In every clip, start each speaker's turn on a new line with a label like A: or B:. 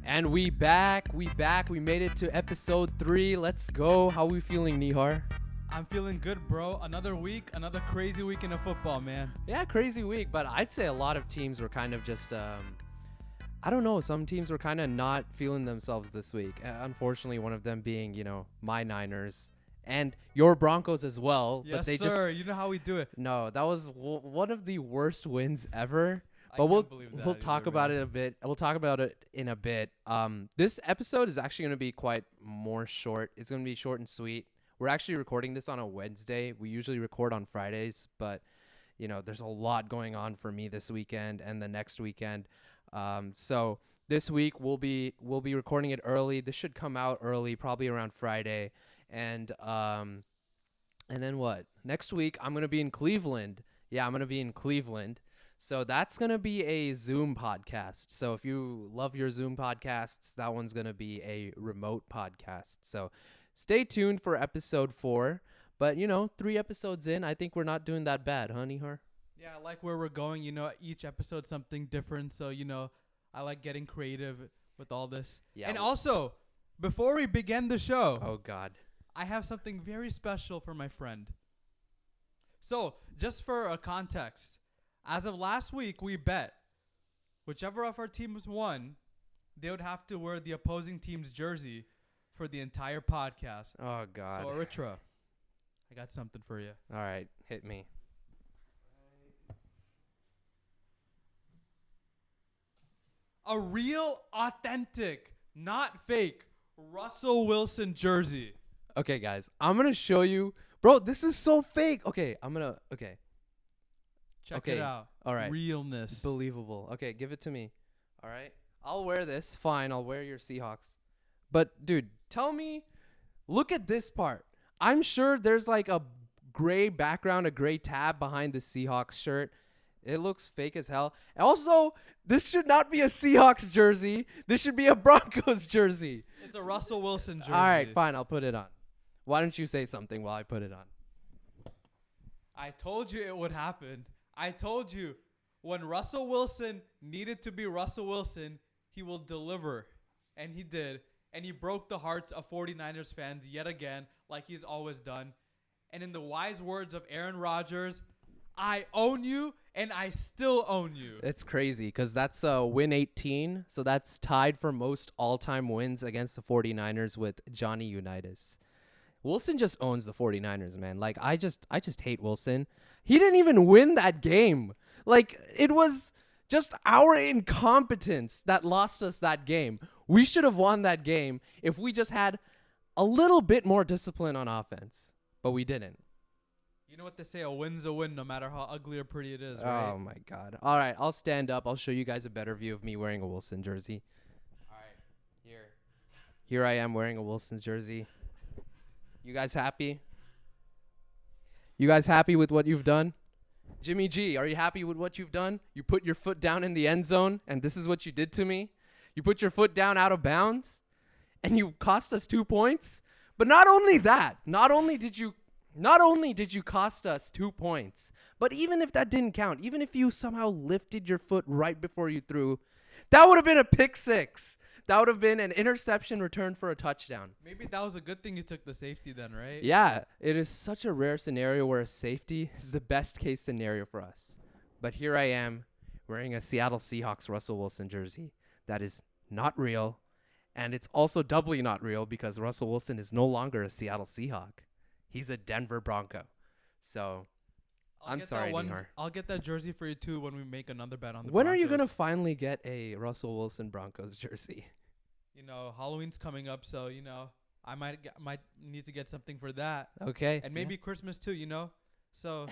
A: And we back. We made it to episode 3. Let's go. How we feeling, Nihar?
B: I'm feeling good, bro. Another week, another crazy weekend of football, man.
A: Yeah, crazy week, but I'd say a lot of teams were kind of just, I don't know, some teams were kind of not feeling themselves this week. Unfortunately, one of them being, my Niners and your Broncos as well.
B: Yes,
A: but they
B: sir. You know how we do it.
A: No, that was one of the worst wins ever. But we'll talk about it a bit. We'll talk about it in a bit. This episode is actually going to be quite more short. It's going to be short and sweet. We're actually recording this on a Wednesday. We usually record on Fridays, but there's a lot going on for me this weekend and the next weekend. So this week we'll be recording it early. This should come out early, probably around Friday. And then what? Next week I'm going to be in Cleveland. Yeah, I'm going to be in Cleveland. So that's going to be a Zoom podcast. So if you love your Zoom podcasts, that one's going to be a remote podcast. So stay tuned for episode 4. But, 3 episodes in, I think we're not doing that bad, huh, Nihar?
B: Yeah, I like where we're going. Each episode something different. So, I like getting creative with all this. Yeah. And also, before we begin the show.
A: Oh, God.
B: I have something very special for my friend. So, just for a context. As of last week, we bet whichever of our teams won, they would have to wear the opposing team's jersey for the entire podcast.
A: Oh, God.
B: So, Aritra, I got something for you.
A: All right. Hit me.
B: A real, authentic, not fake, Russell Wilson jersey.
A: Okay, guys. I'm going to show you. Bro, this is so fake. Okay, Okay.
B: Check it out.
A: All right.
B: Realness.
A: Believable. Okay, give it to me. All right. I'll wear this. Fine. I'll wear your Seahawks. But, dude, tell me. Look at this part. I'm sure there's like a gray background, a gray tab behind the Seahawks shirt. It looks fake as hell. Also, this should not be a Seahawks jersey. This should be a Broncos jersey.
B: It's a Russell Wilson jersey.
A: All right, fine. I'll put it on. Why don't you say something while I put it on?
B: I told you it would happen. I told you when Russell Wilson needed to be Russell Wilson, he will deliver. And he did. And he broke the hearts of 49ers fans yet again, like he's always done. And in the wise words of Aaron Rodgers, I own you and I still own you.
A: It's crazy because that's win 18. So that's tied for most all-time wins against the 49ers with Johnny Unitas. Wilson just owns the 49ers, man. Like, I just hate Wilson. He didn't even win that game. Like, it was just our incompetence that lost us that game. We should have won that game if we just had a little bit more discipline on offense. But we didn't.
B: You know what they say, a win's a win no matter how ugly or pretty it is, right?
A: Oh, my God. All right, I'll stand up. I'll show you guys a better view of me wearing a Wilson jersey. All right, here I am wearing a Wilson's jersey. You guys happy? You guys happy with what you've done? Jimmy G, are you happy with what you've done? You put your foot down in the end zone, and this is what you did to me? You put your foot down out of bounds, and you cost us 2 points? But not only did you cost us 2 points, but even if that didn't count, even if you somehow lifted your foot right before you threw, that would have been a pick six. That would have been an interception return for a touchdown.
B: Maybe that was a good thing you took the safety then, right?
A: Yeah, it is such a rare scenario where a safety is the best case scenario for us. But here I am wearing a Seattle Seahawks Russell Wilson jersey that is not real. And it's also doubly not real because Russell Wilson is no longer a Seattle Seahawk. He's a Denver Bronco. So I'm sorry, Nihar.
B: I'll get that jersey for you too when we make another bet on the
A: When
B: Broncos.
A: are you going to finally get a Russell Wilson Broncos jersey?
B: Halloween's coming up, so, I might need to get something for that.
A: Okay.
B: And maybe Christmas too, So,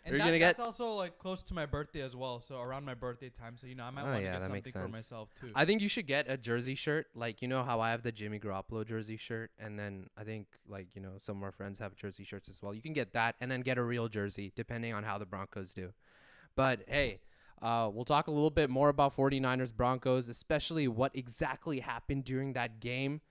A: and
B: that's also like close to my birthday as well. So around my birthday time, so I might want to get something for myself too.
A: I think you should get a jersey shirt, like how I have the Jimmy Garoppolo jersey shirt, and then I think some of our friends have jersey shirts as well. You can get that and then get a real jersey depending on how the Broncos do. But hey, we'll talk a little bit more about 49ers Broncos, especially what exactly happened during that game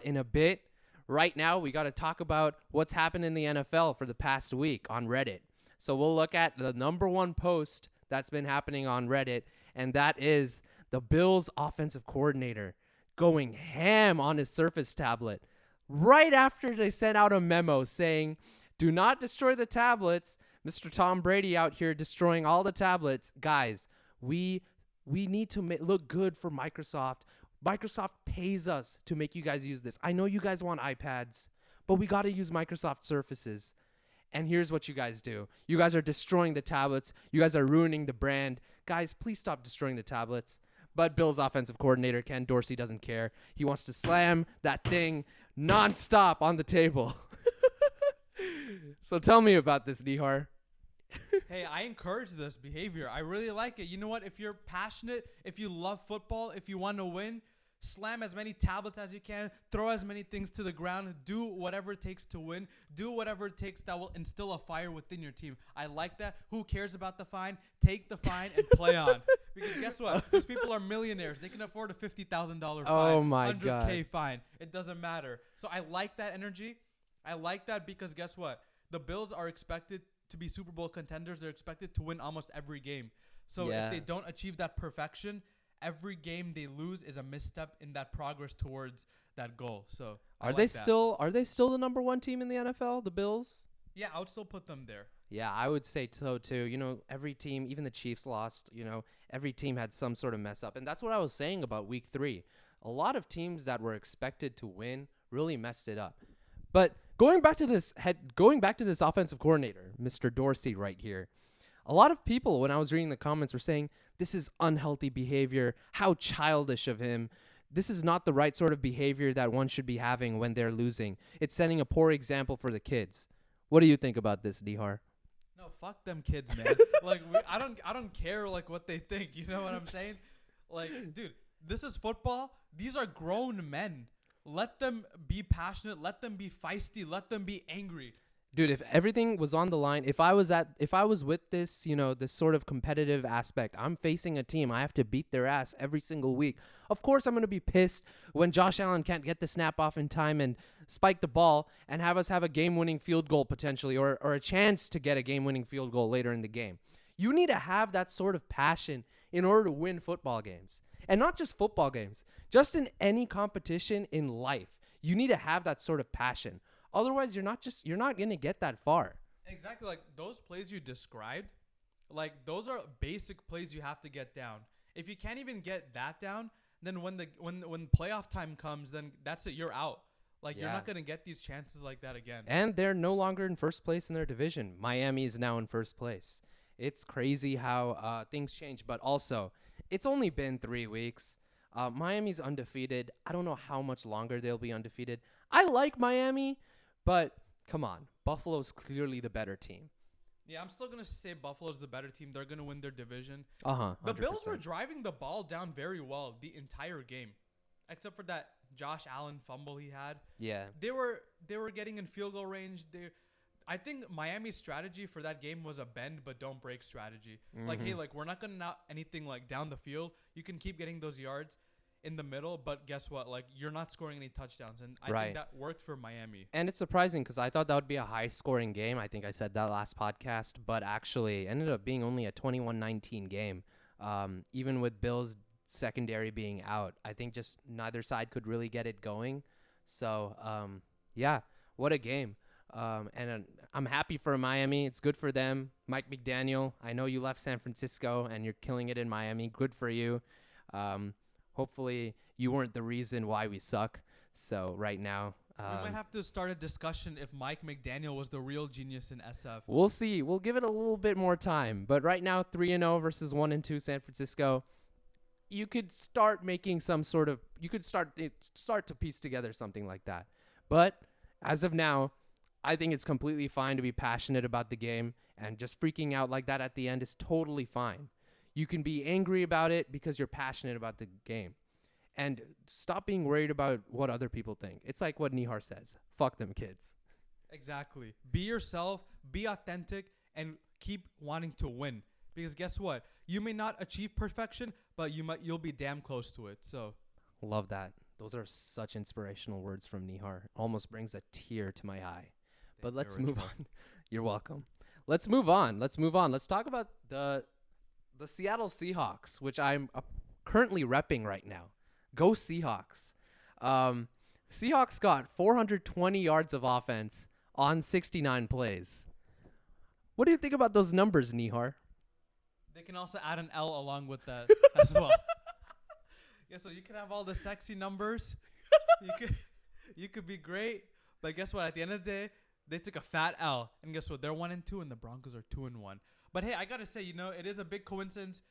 A: in a bit. Right now, we got to talk about what's happened in the NFL for the past week on Reddit. So we'll look at the number one post that's been happening on Reddit, and that is the Bills offensive coordinator going ham on his Surface tablet right after they sent out a memo saying, do not destroy the tablets. Mr. Tom Brady out here destroying all the tablets. Guys, we need to look good for Microsoft. Microsoft pays us to make you guys use this. I know you guys want iPads, but we got to use Microsoft Surfaces. And here's what you guys do. You guys are destroying the tablets. You guys are ruining the brand. Guys, please stop destroying the tablets. But Bill's offensive coordinator, Ken Dorsey, doesn't care. He wants to slam that thing nonstop on the table. So tell me about this, Nihar.
B: Hey, I encourage this behavior. I really like it. You know what? If you're passionate, if you love football, if you want to win, slam as many tablets as you can, throw as many things to the ground, do whatever it takes to win, do whatever it takes that will instill a fire within your team. I like that. Who cares about the fine? Take the fine and play on. Because guess what? These people are millionaires. They can afford a $50,000 fine.
A: Oh my
B: $100K
A: God.
B: fine. It doesn't matter. So I like that energy. I like that because guess what? The Bills are expected to be Super Bowl contenders. They're expected to win almost every game. So if they don't achieve that perfection, every game they lose is a misstep in that progress towards that goal. So
A: are they still the number one team in the NFL, the Bills?
B: Yeah, I would still put them there.
A: Yeah, I would say so too. You know, every team, even the Chiefs lost, you know, every team had some sort of mess up. And that's what I was saying about week 3. A lot of teams that were expected to win really messed it up. But going back to this offensive coordinator, Mr. Dorsey right here. A lot of people, when I was reading the comments, were saying, this is unhealthy behavior. How childish of him. This is not the right sort of behavior that one should be having when they're losing. It's setting a poor example for the kids. What do you think about this, Nihar?
B: No, fuck them kids, man. Like, I don't care, like, what they think. You know what I'm saying? Like, dude, this is football. These are grown men. Let them be passionate. Let them be feisty. Let them be angry.
A: Dude, if everything was on the line, if I was with this, you know, this sort of competitive aspect, I'm facing a team. I have to beat their ass every single week. Of course, I'm going to be pissed when Josh Allen can't get the snap off in time and spike the ball and have us have a game-winning field goal potentially or a chance to get a game-winning field goal later in the game. You need to have that sort of passion in order to win football games. And not just football games, just in any competition in life. You need to have that sort of passion. Otherwise, you're not going to get that far.
B: Exactly. Like those plays you described, like those are basic plays you have to get down. If you can't even get that down, then when playoff time comes, then that's it. You're out. Like you're not going to get these chances like that again.
A: And they're no longer in first place in their division. Miami is now in first place. It's crazy how things change. But also, it's only been 3 weeks. Miami's undefeated. I don't know how much longer they'll be undefeated. I like Miami, but come on. Buffalo's clearly the better team.
B: Yeah, I'm still going to say Buffalo's the better team. They're going to win their division.
A: 100%.
B: The Bills were driving the ball down very well the entire game, except for that Josh Allen fumble he had.
A: Yeah.
B: They were getting in field goal range. I think Miami's strategy for that game was a bend but don't break strategy. Mm-hmm. Like, hey, like we're not going to knock anything like down the field. You can keep getting those yards in the middle, but guess what? Like you're not scoring any touchdowns, and I think that worked for Miami.
A: And it's surprising because I thought that would be a high-scoring game. I think I said that last podcast, but actually ended up being only a 21-19 game. Even with Bills secondary being out, I think just neither side could really get it going. So, yeah, what a game. And I'm happy for Miami. It's good for them. Mike McDaniel, I know you left San Francisco and you're killing it in Miami. Good for you. Hopefully you weren't the reason why we suck. So right now,
B: we might have to start a discussion if Mike McDaniel was the real genius in SF.
A: We'll see. We'll give it a little bit more time. But right now, 3-0 versus 1-2 San Francisco. You could start making some sort of. You could start to piece together something like that. But as of now, I think it's completely fine to be passionate about the game, and just freaking out like that at the end is totally fine. You can be angry about it because you're passionate about the game. And stop being worried about what other people think. It's like what Nihar says. Fuck them kids.
B: Exactly. Be yourself, be authentic, and keep wanting to win. Because guess what? You may not achieve perfection, but you'll be damn close to it. So
A: love that. Those are such inspirational words from Nihar. Almost brings a tear to my eye. But let's move on. You're welcome. Let's move on. Let's talk about the Seattle Seahawks, which I'm currently repping right now. Go Seahawks. Seahawks got 420 yards of offense on 69 plays. What do you think about those numbers, Nihar?
B: They can also add an L along with that as well. Yeah, so you can have all the sexy numbers. You could be great, but guess what? At the end of the day, they took a fat L, and guess what? They're 1-2, and the Broncos are 2-1. But hey, I gotta say, it is a big coincidence.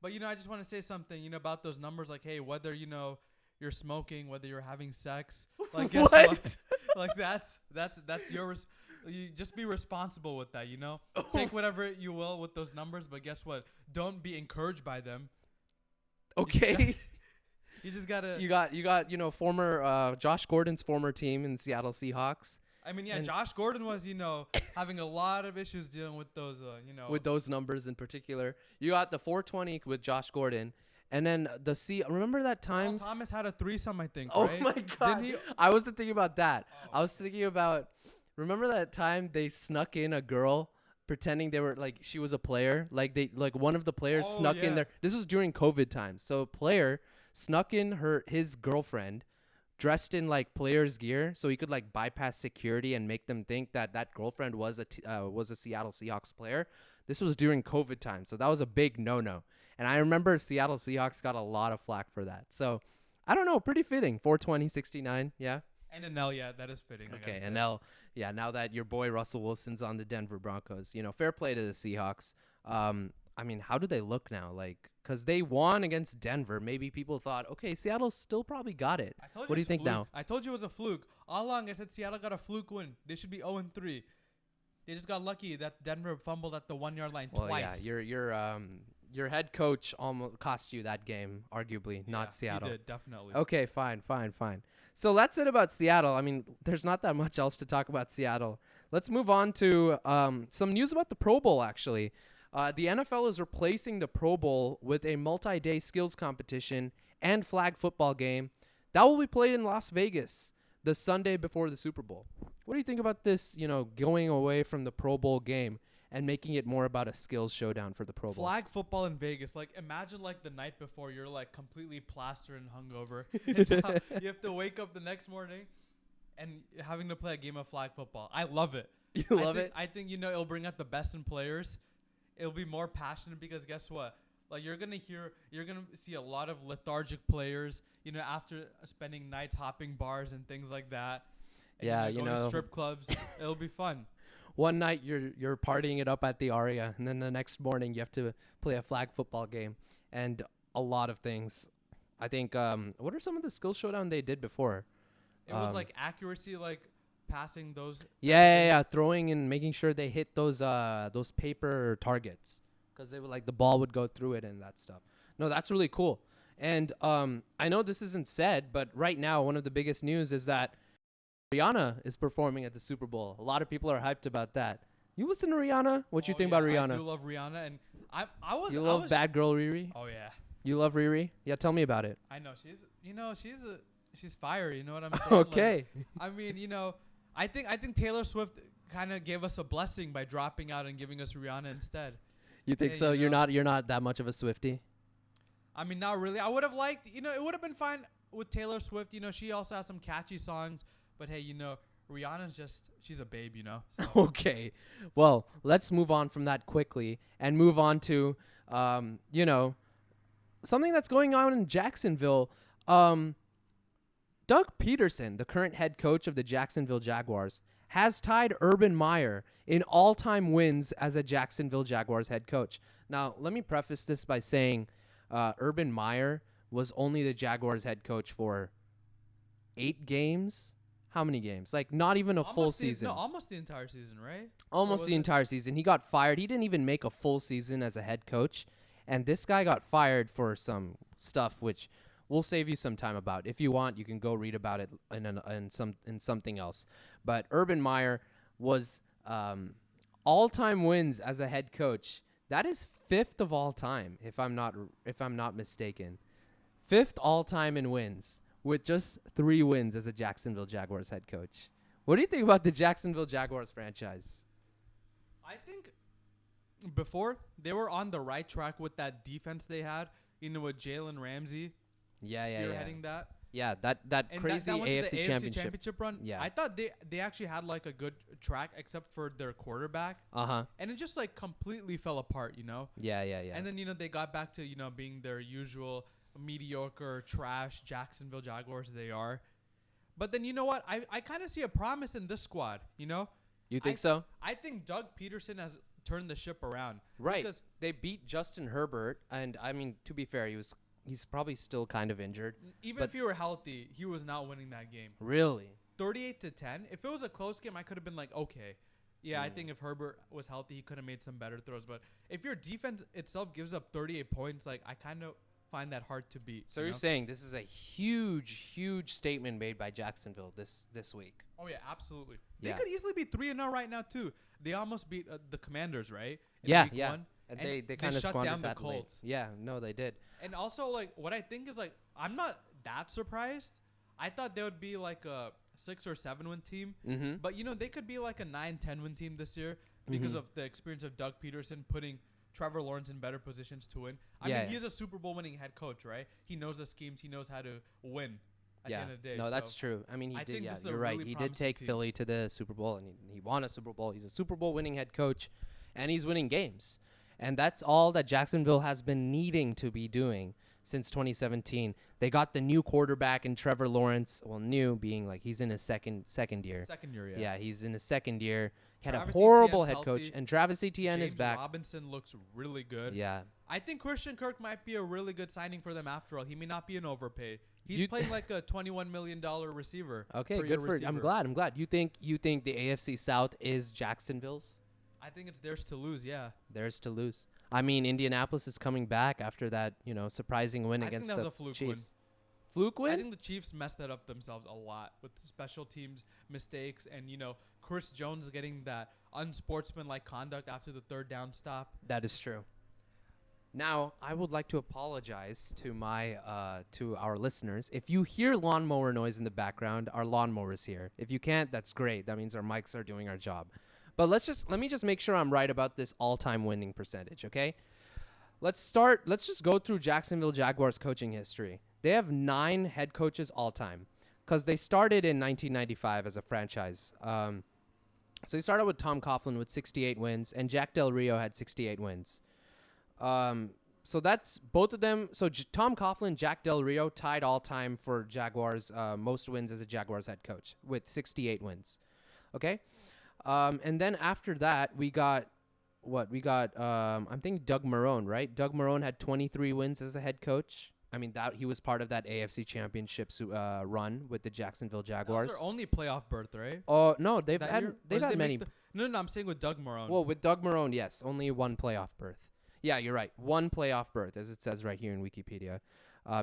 B: But I just want to say something, about those numbers. Like, hey, whether you're smoking, whether you're having sex, like, guess what? Like, that's yours. You just be responsible with that. Take whatever you will with those numbers, but guess what? Don't be encouraged by them.
A: Okay.
B: You just gotta.
A: You got former Josh Gordon's former team in Seattle Seahawks.
B: I mean, yeah, Josh Gordon was, having a lot of issues dealing with those,
A: with those numbers in particular. You got the 420 with Josh Gordon, and then remember that time?
B: Paul Thomas had a threesome, I think.
A: Oh
B: right?
A: my God!
B: Didn't he?
A: I wasn't thinking about that.
B: Oh.
A: I was thinking about. Remember that time they snuck in a girl pretending they were like she was a player? Like one of the players snuck in there. This was during COVID times. So a player snuck in his girlfriend dressed in like player's gear so he could like bypass security and make them think that girlfriend was a Seattle Seahawks player. This was during COVID time. So that was a big no-no. And I remember Seattle Seahawks got a lot of flack for that. So I don't know, pretty fitting. 420, 69, yeah.
B: And an L, yeah, that is fitting.
A: Okay, an L. Yeah, now that your boy Russell Wilson's on the Denver Broncos, fair play to the Seahawks. I mean, how do they look now? Like, because they won against Denver. Maybe people thought, okay, Seattle still probably got it. What do you think now?
B: I told you it was a fluke. All along, I said Seattle got a fluke win. They should be 0-3. They just got lucky that Denver fumbled at the 1 yard line twice.
A: Yeah, your head coach almost cost you that game, arguably, not Seattle.
B: He did, definitely.
A: Okay, fine. So that's it about Seattle. I mean, there's not that much else to talk about Seattle. Let's move on to some news about the Pro Bowl, actually. The NFL is replacing the Pro Bowl with a multi-day skills competition and flag football game that will be played in Las Vegas the Sunday before the Super Bowl. What do you think about this, going away from the Pro Bowl game and making it more about a skills showdown for the Pro Bowl?
B: Flag football in Vegas. Like, imagine, like, the night before you're, like, completely plastered and hungover. You have to wake up the next morning and having to play a game of flag football. I love it.
A: You love it?
B: I think, it'll bring out the best in players. It'll be more passionate because guess what? Like, you're going to see a lot of lethargic players, after spending nights hopping bars and things like that. And,
A: yeah,
B: going to strip clubs. It'll be fun. One
A: night you're partying it up at the Aria, and then the next morning you have to play a flag football game and a lot of things. I think what are some of the skill showdown they did before?
B: It was like accuracy, like passing those.
A: Yeah, throwing and making sure they hit those paper targets because they would like the ball would go through it and that stuff. No, that's really cool. And I know this isn't said, but right now one of the biggest news is that Rihanna is performing at the Super Bowl. A lot of people are hyped about that. You listen to Rihanna? What you think about Rihanna?
B: I do love Rihanna, and I was.
A: You love Bad Girl Riri?
B: Oh yeah.
A: You love Riri? Yeah, tell me about it.
B: I know she's fire. You know what I'm saying?
A: Okay.
B: Like, I mean, I think Taylor Swift kind of gave us a blessing by dropping out and giving us Rihanna instead.
A: You think so? You're not that much of a Swiftie?
B: I mean, not really. I would have liked, it would have been fine with Taylor Swift. She also has some catchy songs. But hey, Rihanna's she's a babe, So.
A: Okay. Well, let's move on from that quickly and move on to, something that's going on in Jacksonville. Doug Pederson, the current head coach of the Jacksonville Jaguars, has tied Urban Meyer in all-time wins as a Jacksonville Jaguars head coach. Now, let me preface this by saying Urban Meyer was only the Jaguars head coach for 8 games. How many games? Like, not even a full season.
B: No, almost the entire season, right?
A: Almost the entire season. He got fired. He didn't even make a full season as a head coach. And this guy got fired for some stuff, which we'll save you some time about. If you want, you can go read about it in something else. But Urban Meyer was all-time wins as a head coach. That is 5th of all time, if I'm not mistaken. 5th all-time in wins, with just 3 wins as a Jacksonville Jaguars head coach. What do you think about the Jacksonville Jaguars franchise?
B: I think before they were on the right track with that defense they had. with Jalen Ramsey
A: Yeah.
B: spearheading that.
A: Yeah, that
B: And
A: crazy
B: that went to the
A: AFC
B: championship run.
A: Yeah.
B: I thought they actually had like a good track except for their quarterback. And it just like completely fell apart,
A: Yeah.
B: And then, they got back to, being their usual mediocre, trash Jacksonville Jaguars they are. But then, you know what? I kind of see a promise in this squad,
A: You think so?
B: I think Doug Pederson has turned the ship around.
A: Right.
B: Because
A: They beat Justin Herbert, and I mean, to be fair, he's probably still kind of injured.
B: even if he were healthy, he was not winning that game.
A: Really?
B: 38-10. If it was a close game, I could have been like, okay. Yeah, I think if Herbert was healthy, he could have made some better throws. But if your defense itself gives up 38 points, like I kind of find that hard to beat.
A: So you're saying this is a huge statement made by Jacksonville this week?
B: Oh yeah, absolutely.
A: Yeah.
B: They could easily be 3-0 right now too. They almost beat the Commanders, right? In
A: Yeah.
B: week one.
A: And
B: And
A: they kind of
B: shut
A: squandered
B: down the
A: that late.
B: Colts.
A: Yeah, no, they did.
B: And also, like, what I think is, like, I'm not that surprised. I thought they would be, like, a 6 or 7 win team.
A: Mm-hmm.
B: But, they could be, like, a 9-10 win team this year because of the experience of Doug Pederson putting Trevor Lawrence in better positions to win. I mean, he's a Super Bowl winning head coach, right? He knows the schemes. He knows how to win at the end of the day.
A: No, that's true. I mean, he
B: I
A: did.
B: think
A: Yeah,
B: this is a
A: you're right.
B: really
A: He did
B: promising
A: take
B: team.
A: Philly to the Super Bowl, and he won a Super Bowl. He's a Super Bowl winning head coach, and he's winning games. And that's all that Jacksonville has been needing to be doing since 2017. They got the new quarterback in Trevor Lawrence. Well, new being like he's in his second year.
B: Second year, yeah.
A: Yeah, he's in his second year. Had a
B: Travis
A: horrible
B: Etienne's
A: head coach,
B: healthy.
A: and Travis Etienne
B: James
A: is back.
B: Robinson looks really good.
A: Yeah.
B: I think Christian Kirk might be a really good signing for them after all. He may not be an overpay. He's
A: You-
B: playing like a $21 million receiver.
A: Okay,
B: per
A: good
B: year
A: for. I'm
B: receiver.
A: glad. You think the AFC South is Jacksonville's?
B: I think it's theirs to lose, yeah.
A: Theirs to lose. I mean, Indianapolis is coming back after that, surprising win
B: I think
A: against
B: that was
A: the
B: a fluke
A: Chiefs.
B: win.
A: Fluke win?
B: I think the Chiefs messed that up themselves a lot with special teams mistakes and, Chris Jones getting that unsportsmanlike conduct after the third down stop.
A: That is true. Now, I would like to apologize to to our listeners. If you hear lawnmower noise in the background, our lawnmower's here. If you can't, that's great. That means our mics are doing our job. But let me just make sure I'm right about this all-time winning percentage, okay? Let's just go through Jacksonville Jaguars coaching history. They have 9 head coaches all-time because they started in 1995 as a franchise. So they started with Tom Coughlin with 68 wins, and Jack Del Rio had 68 wins. So that's both of them. So Tom Coughlin, Jack Del Rio tied all-time for Jaguars most wins as a Jaguars head coach with 68 wins. Okay? And then after that, we got I'm thinking Doug Marrone, right? Doug Marrone had 23 wins as a head coach. I mean, that he was part of that AFC Championship run with the Jacksonville Jaguars.
B: That was their only playoff berth, right?
A: Oh, no, they've
B: That
A: had
B: year? Or
A: they've
B: did
A: had
B: they
A: many.
B: make No, I'm saying with Doug Marrone.
A: Well, with Doug Marrone, yes, only one playoff berth. Yeah, you're right. One playoff berth, as it says right here in Wikipedia.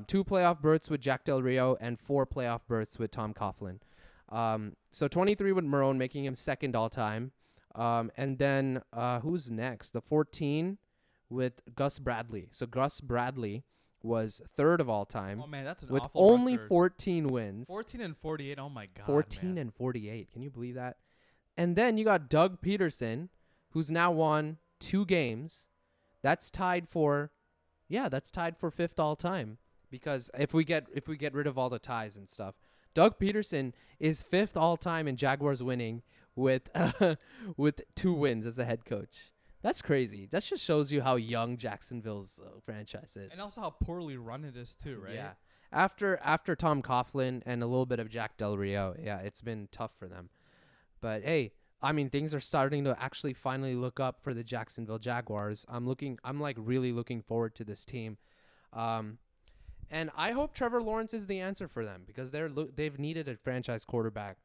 A: 2 playoff berths with Jack Del Rio and 4 playoff berths with Tom Coughlin. So 23 with Marrone, making him second all time. And then who's next? The 14 with Gus Bradley. So Gus Bradley was third of all time
B: Oh man, that's an
A: with
B: awful
A: only
B: record.
A: 14 wins.
B: 14 and 48. Oh my god.
A: 14
B: man.
A: and 48. Can you believe that? And then you got Doug Pederson, who's now won 2 games. That's tied for 5th all time. Because if we get rid of all the ties and stuff, Doug Pederson is 5th all time in Jaguars winning with 2 wins as a head coach. That's crazy. That just shows you how young Jacksonville's franchise is.
B: And also how poorly run it is too, right?
A: Yeah. After Tom Coughlin and a little bit of Jack Del Rio, yeah, it's been tough for them. But hey, I mean, things are starting to actually finally look up for the Jacksonville Jaguars. I'm like really looking forward to this team. And I hope Trevor Lawrence is the answer for them because they've needed a franchise quarterback.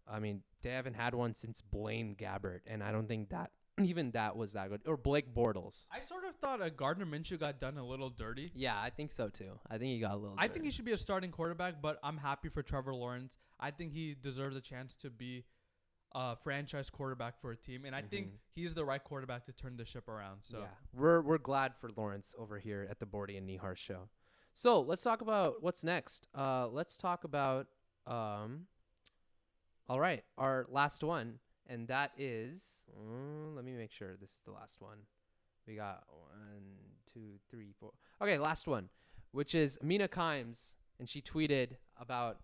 A: I mean, they haven't had one since Blaine Gabbert, and I don't think that even that was that good. Or Blake Bortles.
B: I sort of thought Gardner Minshew got done a little dirty.
A: Yeah, I think so too. I think he got a little
B: I
A: dirty.
B: think he should be a starting quarterback, but I'm happy for Trevor Lawrence. I think he deserves a chance to be a franchise quarterback for a team, and I think he's the right quarterback to turn the ship around. So
A: yeah, we're glad for Lawrence over here at the Borty and Nihar Show. So let's talk about what's next. Let's talk about all right, our last one, and that is let me make sure this is the last one. We got 1, 2, 3, 4. Okay, last one. which is Mina Kimes, and she tweeted about,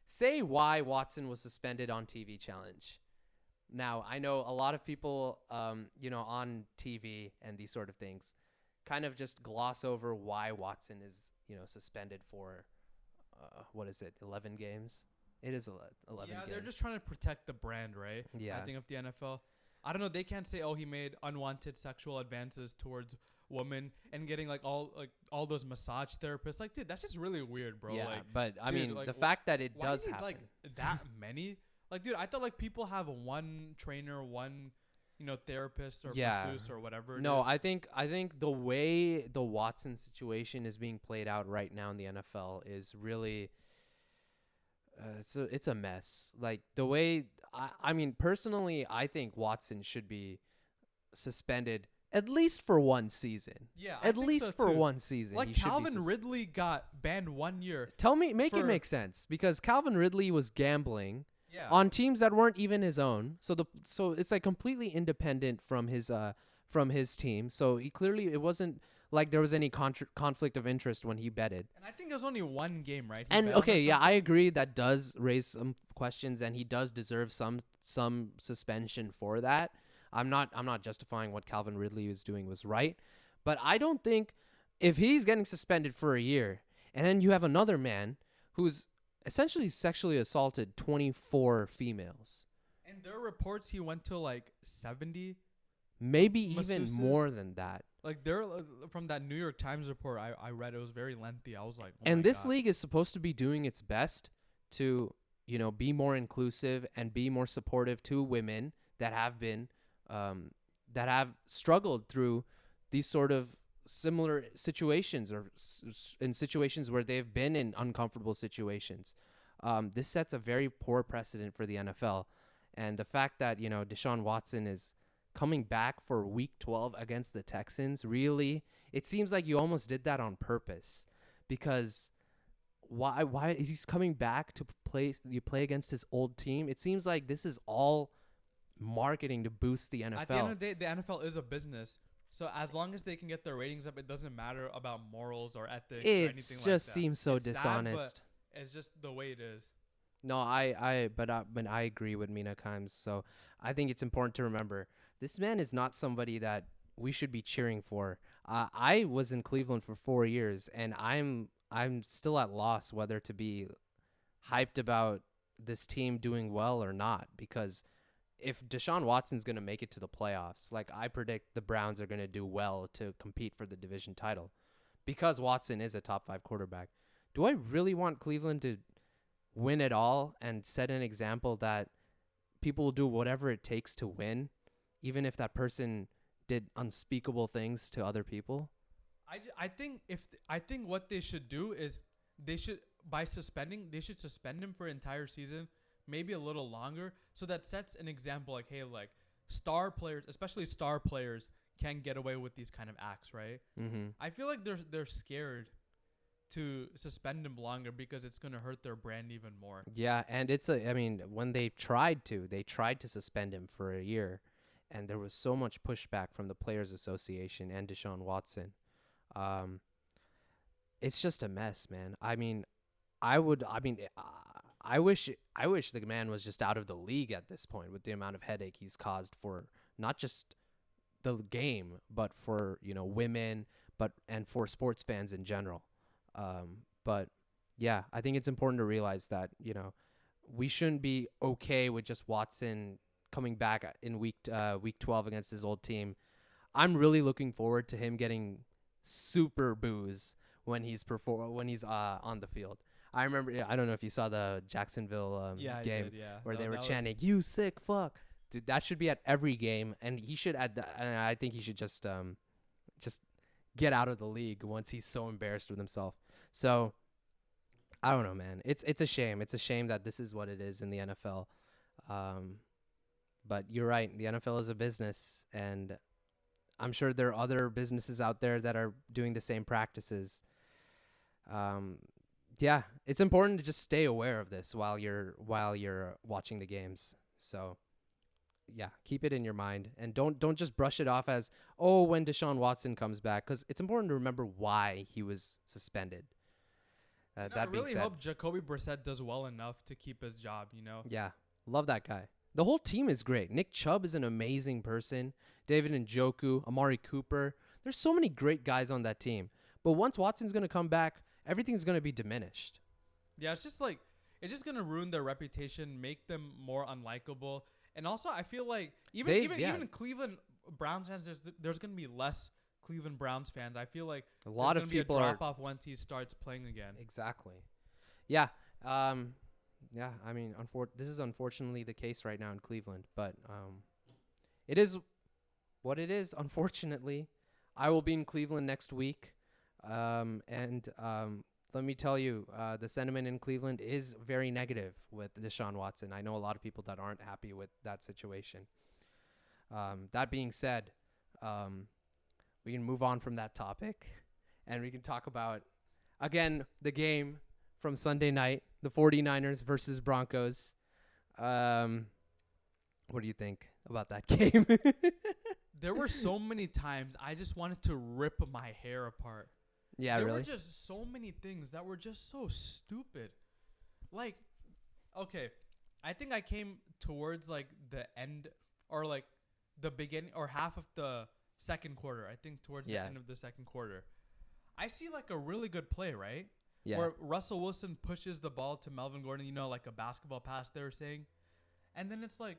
A: say why Watson was suspended on TV challenge. Now, I know a lot of people, on TV and these sort of things kind of just gloss over why Watson is, suspended for, 11 games? It is 11 games.
B: Yeah, they're just trying to protect the brand, right?
A: Yeah.
B: I think of the NFL. I don't know. They can't say, oh, he made unwanted sexual advances towards women and getting all those massage therapists. Like, dude, that's just really weird, bro.
A: Yeah,
B: like,
A: but I
B: dude,
A: mean,
B: like,
A: the fact that it does
B: need,
A: happen.
B: That many? Like, dude, I thought people have one trainer, one therapist or masseuse or whatever.
A: No, I think the way the Watson situation is being played out right now in the NFL is really it's a mess. Like the way I mean personally, I think Watson should be suspended at least for one season.
B: Yeah,
A: at least for one season.
B: Like Calvin Ridley got banned 1 year.
A: Make it make sense, because Calvin Ridley was gambling.
B: Yeah.
A: On teams that weren't even his own, so it's like completely independent from his team. So it wasn't like there was any conflict of interest when he betted.
B: And I think it was only one game, right?
A: I agree that does raise some questions, and he does deserve some suspension for that. I'm not justifying what Calvin Ridley was doing was right, but I don't think if he's getting suspended for a year, and then you have another man who's essentially sexually assaulted 24 females.
B: And there are reports he went to 70.
A: Maybe even more than that.
B: Like there, from that New York Times report I read, it was very lengthy. I was like, oh
A: and this
B: God.
A: League is supposed to be doing its best to, be more inclusive and be more supportive to women that have been, that have struggled through these sort of similar situations or in situations where they've been in uncomfortable situations. This sets a very poor precedent for the NFL. And the fact that, Deshaun Watson is coming back for week 12 against the Texans, really, it seems like you almost did that on purpose, because why is he's coming back to play against his old team? It seems like this is all marketing to boost the NFL.
B: At the end of the day, the NFL is a business. So as long as they can get their ratings up, it doesn't matter about morals or ethics or anything like that. It
A: just seems so dishonest.
B: Sad, but it's just the way it is.
A: No, I agree with Mina Kimes. So I think it's important to remember this man is not somebody that we should be cheering for. I was in Cleveland for 4 years, and I'm still at loss whether to be hyped about this team doing well or not, because if Deshaun Watson's going to make it to the playoffs, I predict the Browns are going to do well to compete for the division title, because Watson is a top 5 quarterback. Do I really want Cleveland to win it all and set an example that people will do whatever it takes to win, even if that person did unspeakable things to other people?
B: I think what they should do is they should suspend him for an entire season, maybe a little longer, so that sets an example. Star players, especially star players, can't get away with these kind of acts, right?
A: Mm-hmm.
B: I feel like they're scared to suspend him longer because it's going to hurt their brand even more.
A: Yeah, and when they tried to suspend him for a year, and there was so much pushback from the Players Association and Deshaun Watson. It's just a mess, man. I wish the man was just out of the league at this point, with the amount of headache he's caused for not just the game, but for, women, and for sports fans in general. But yeah, I think it's important to realize that, we shouldn't be okay with just Watson coming back in week 12 against his old team. I'm really looking forward to him getting super boos when he's on the field. I remember, I don't know if you saw the Jacksonville game where they were chanting, "You sick fuck." Dude, that should be at every game, and he should and I think he should just get out of the league once he's so embarrassed with himself. So I don't know, man. It's a shame. It's a shame that this is what it is in the NFL. But you're right. The NFL is a business, and I'm sure there are other businesses out there that are doing the same practices. Yeah, it's important to just stay aware of this while you're watching the games. So yeah, keep it in your mind, and don't just brush it off as, oh, when Deshaun Watson comes back, because it's important to remember why he was suspended. That being
B: really
A: said,
B: hope Jacoby Brissett does well enough to keep his job.
A: yeah, love that guy. The whole team is great. Nick Chubb is an amazing person. David Njoku, Amari Cooper. There's so many great guys on that team. But once Watson's going to come back, everything's going to be diminished.
B: Yeah, it's just gonna ruin their reputation, make them more unlikable, and also I feel like even Cleveland Browns fans, there's gonna be less Cleveland Browns fans. I feel like
A: a lot of people
B: be a drop off once he starts playing again.
A: Exactly. Yeah. Yeah. I mean, this is unfortunately the case right now in Cleveland, but it is what it is. Unfortunately, I will be in Cleveland next week, and let me tell you, the sentiment in Cleveland is very negative with Deshaun Watson. I know a lot of people that aren't happy with that situation. That being said, we can move on from that topic, and we can talk about, again, the game from Sunday night, the 49ers versus Broncos. What do you think about that game?
B: There were so many times I just wanted to rip my hair apart.
A: Yeah,
B: there
A: really?
B: were just so many things that were just so stupid. Like, okay, I think I came towards like the end or like the beginning or half of the second quarter. I think towards the end of the second quarter. I see like a really good play, right?
A: Yeah.
B: Where Russell Wilson pushes the ball to Melvin Gordon, like a basketball pass they were saying. And then it's like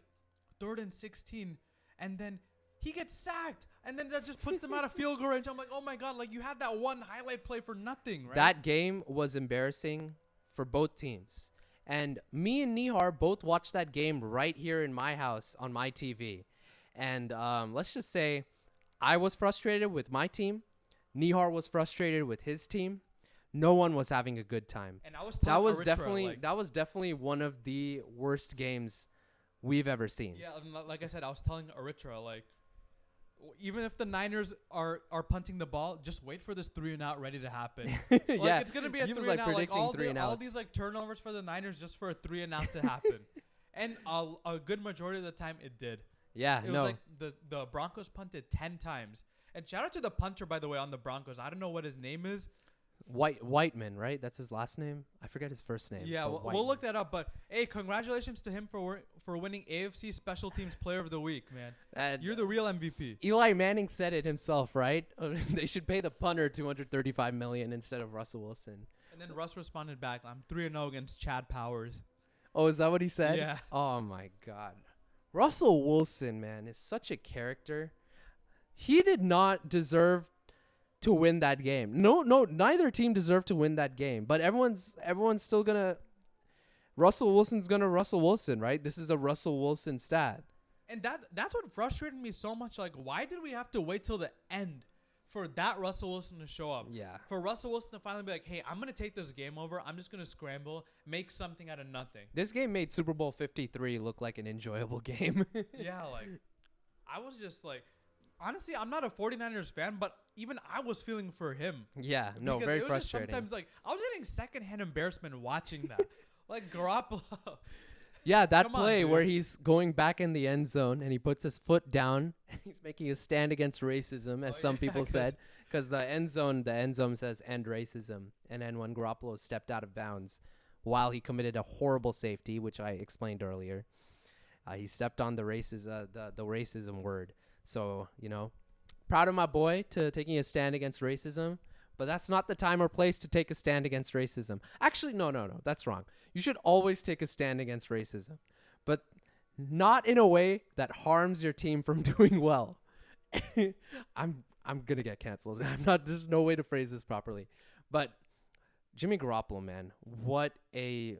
B: 3rd and 16. And then he gets sacked, and then that just puts them out of field goal range. I'm like, oh my God, like you had that one highlight play for nothing, right?
A: That game was embarrassing for both teams. And me and Nihar both watched that game right here in my house on my TV. And let's just say I was frustrated with my team. Nihar was frustrated with his team. No one was having a good time.
B: And I was telling
A: that was definitely one of the worst games we've ever seen.
B: Yeah, like I said, I was telling Aritra, like, even if the Niners are punting the ball, just wait for this 3-and-out ready to happen.
A: Yeah,
B: it's gonna be a 3-and-out.
A: Like
B: all these like turnovers for the Niners just for a 3-and-out to happen, and a good majority of the time it did.
A: Yeah,
B: it was like the Broncos punted 10 times. And shout out to the punter, by the way, on the Broncos. I don't know what his name is.
A: Whiteman, right? That's his last name. I forget his first name.
B: Yeah, we'll look that up. But hey, congratulations to him for winning AFC Special Teams Player of the Week, man. And you're the real MVP.
A: Eli Manning said it himself, right? They should pay the punter $235 million instead of Russell Wilson.
B: And then Russ responded back, "I'm 3-0 against Chad Powers."
A: Oh, is that what he said?
B: Yeah.
A: Oh my God, Russell Wilson, man, is such a character. He did not deserve to win that game. No, neither team deserved to win that game. But everyone's still gonna. Russell Wilson's gonna Russell Wilson, right? This is a Russell Wilson stat.
B: And that's what frustrated me so much. Like, why did we have to wait till the end for that Russell Wilson to show up?
A: Yeah.
B: For Russell Wilson to finally be like, hey, I'm gonna take this game over. I'm just gonna scramble, make something out of nothing.
A: This game made Super Bowl 53 look like an enjoyable game.
B: Yeah, like I was just like. Honestly, I'm not a 49ers fan, but even I was feeling for him.
A: Yeah, no, very frustrating.
B: Sometimes, like, I was getting secondhand embarrassment watching that. Like, Garoppolo.
A: Yeah, that play where he's going back in the end zone and he puts his foot down. He's making a stand against racism, as some people said, because the end zone says end racism. And then when Garoppolo stepped out of bounds while he committed a horrible safety, which I explained earlier, he stepped on the racism word. So, proud of my boy to taking a stand against racism, but that's not the time or place to take a stand against racism. Actually, no, that's wrong. You should always take a stand against racism, but not in a way that harms your team from doing well. I'm going to get canceled. There's no way to phrase this properly. But Jimmy Garoppolo, man, what a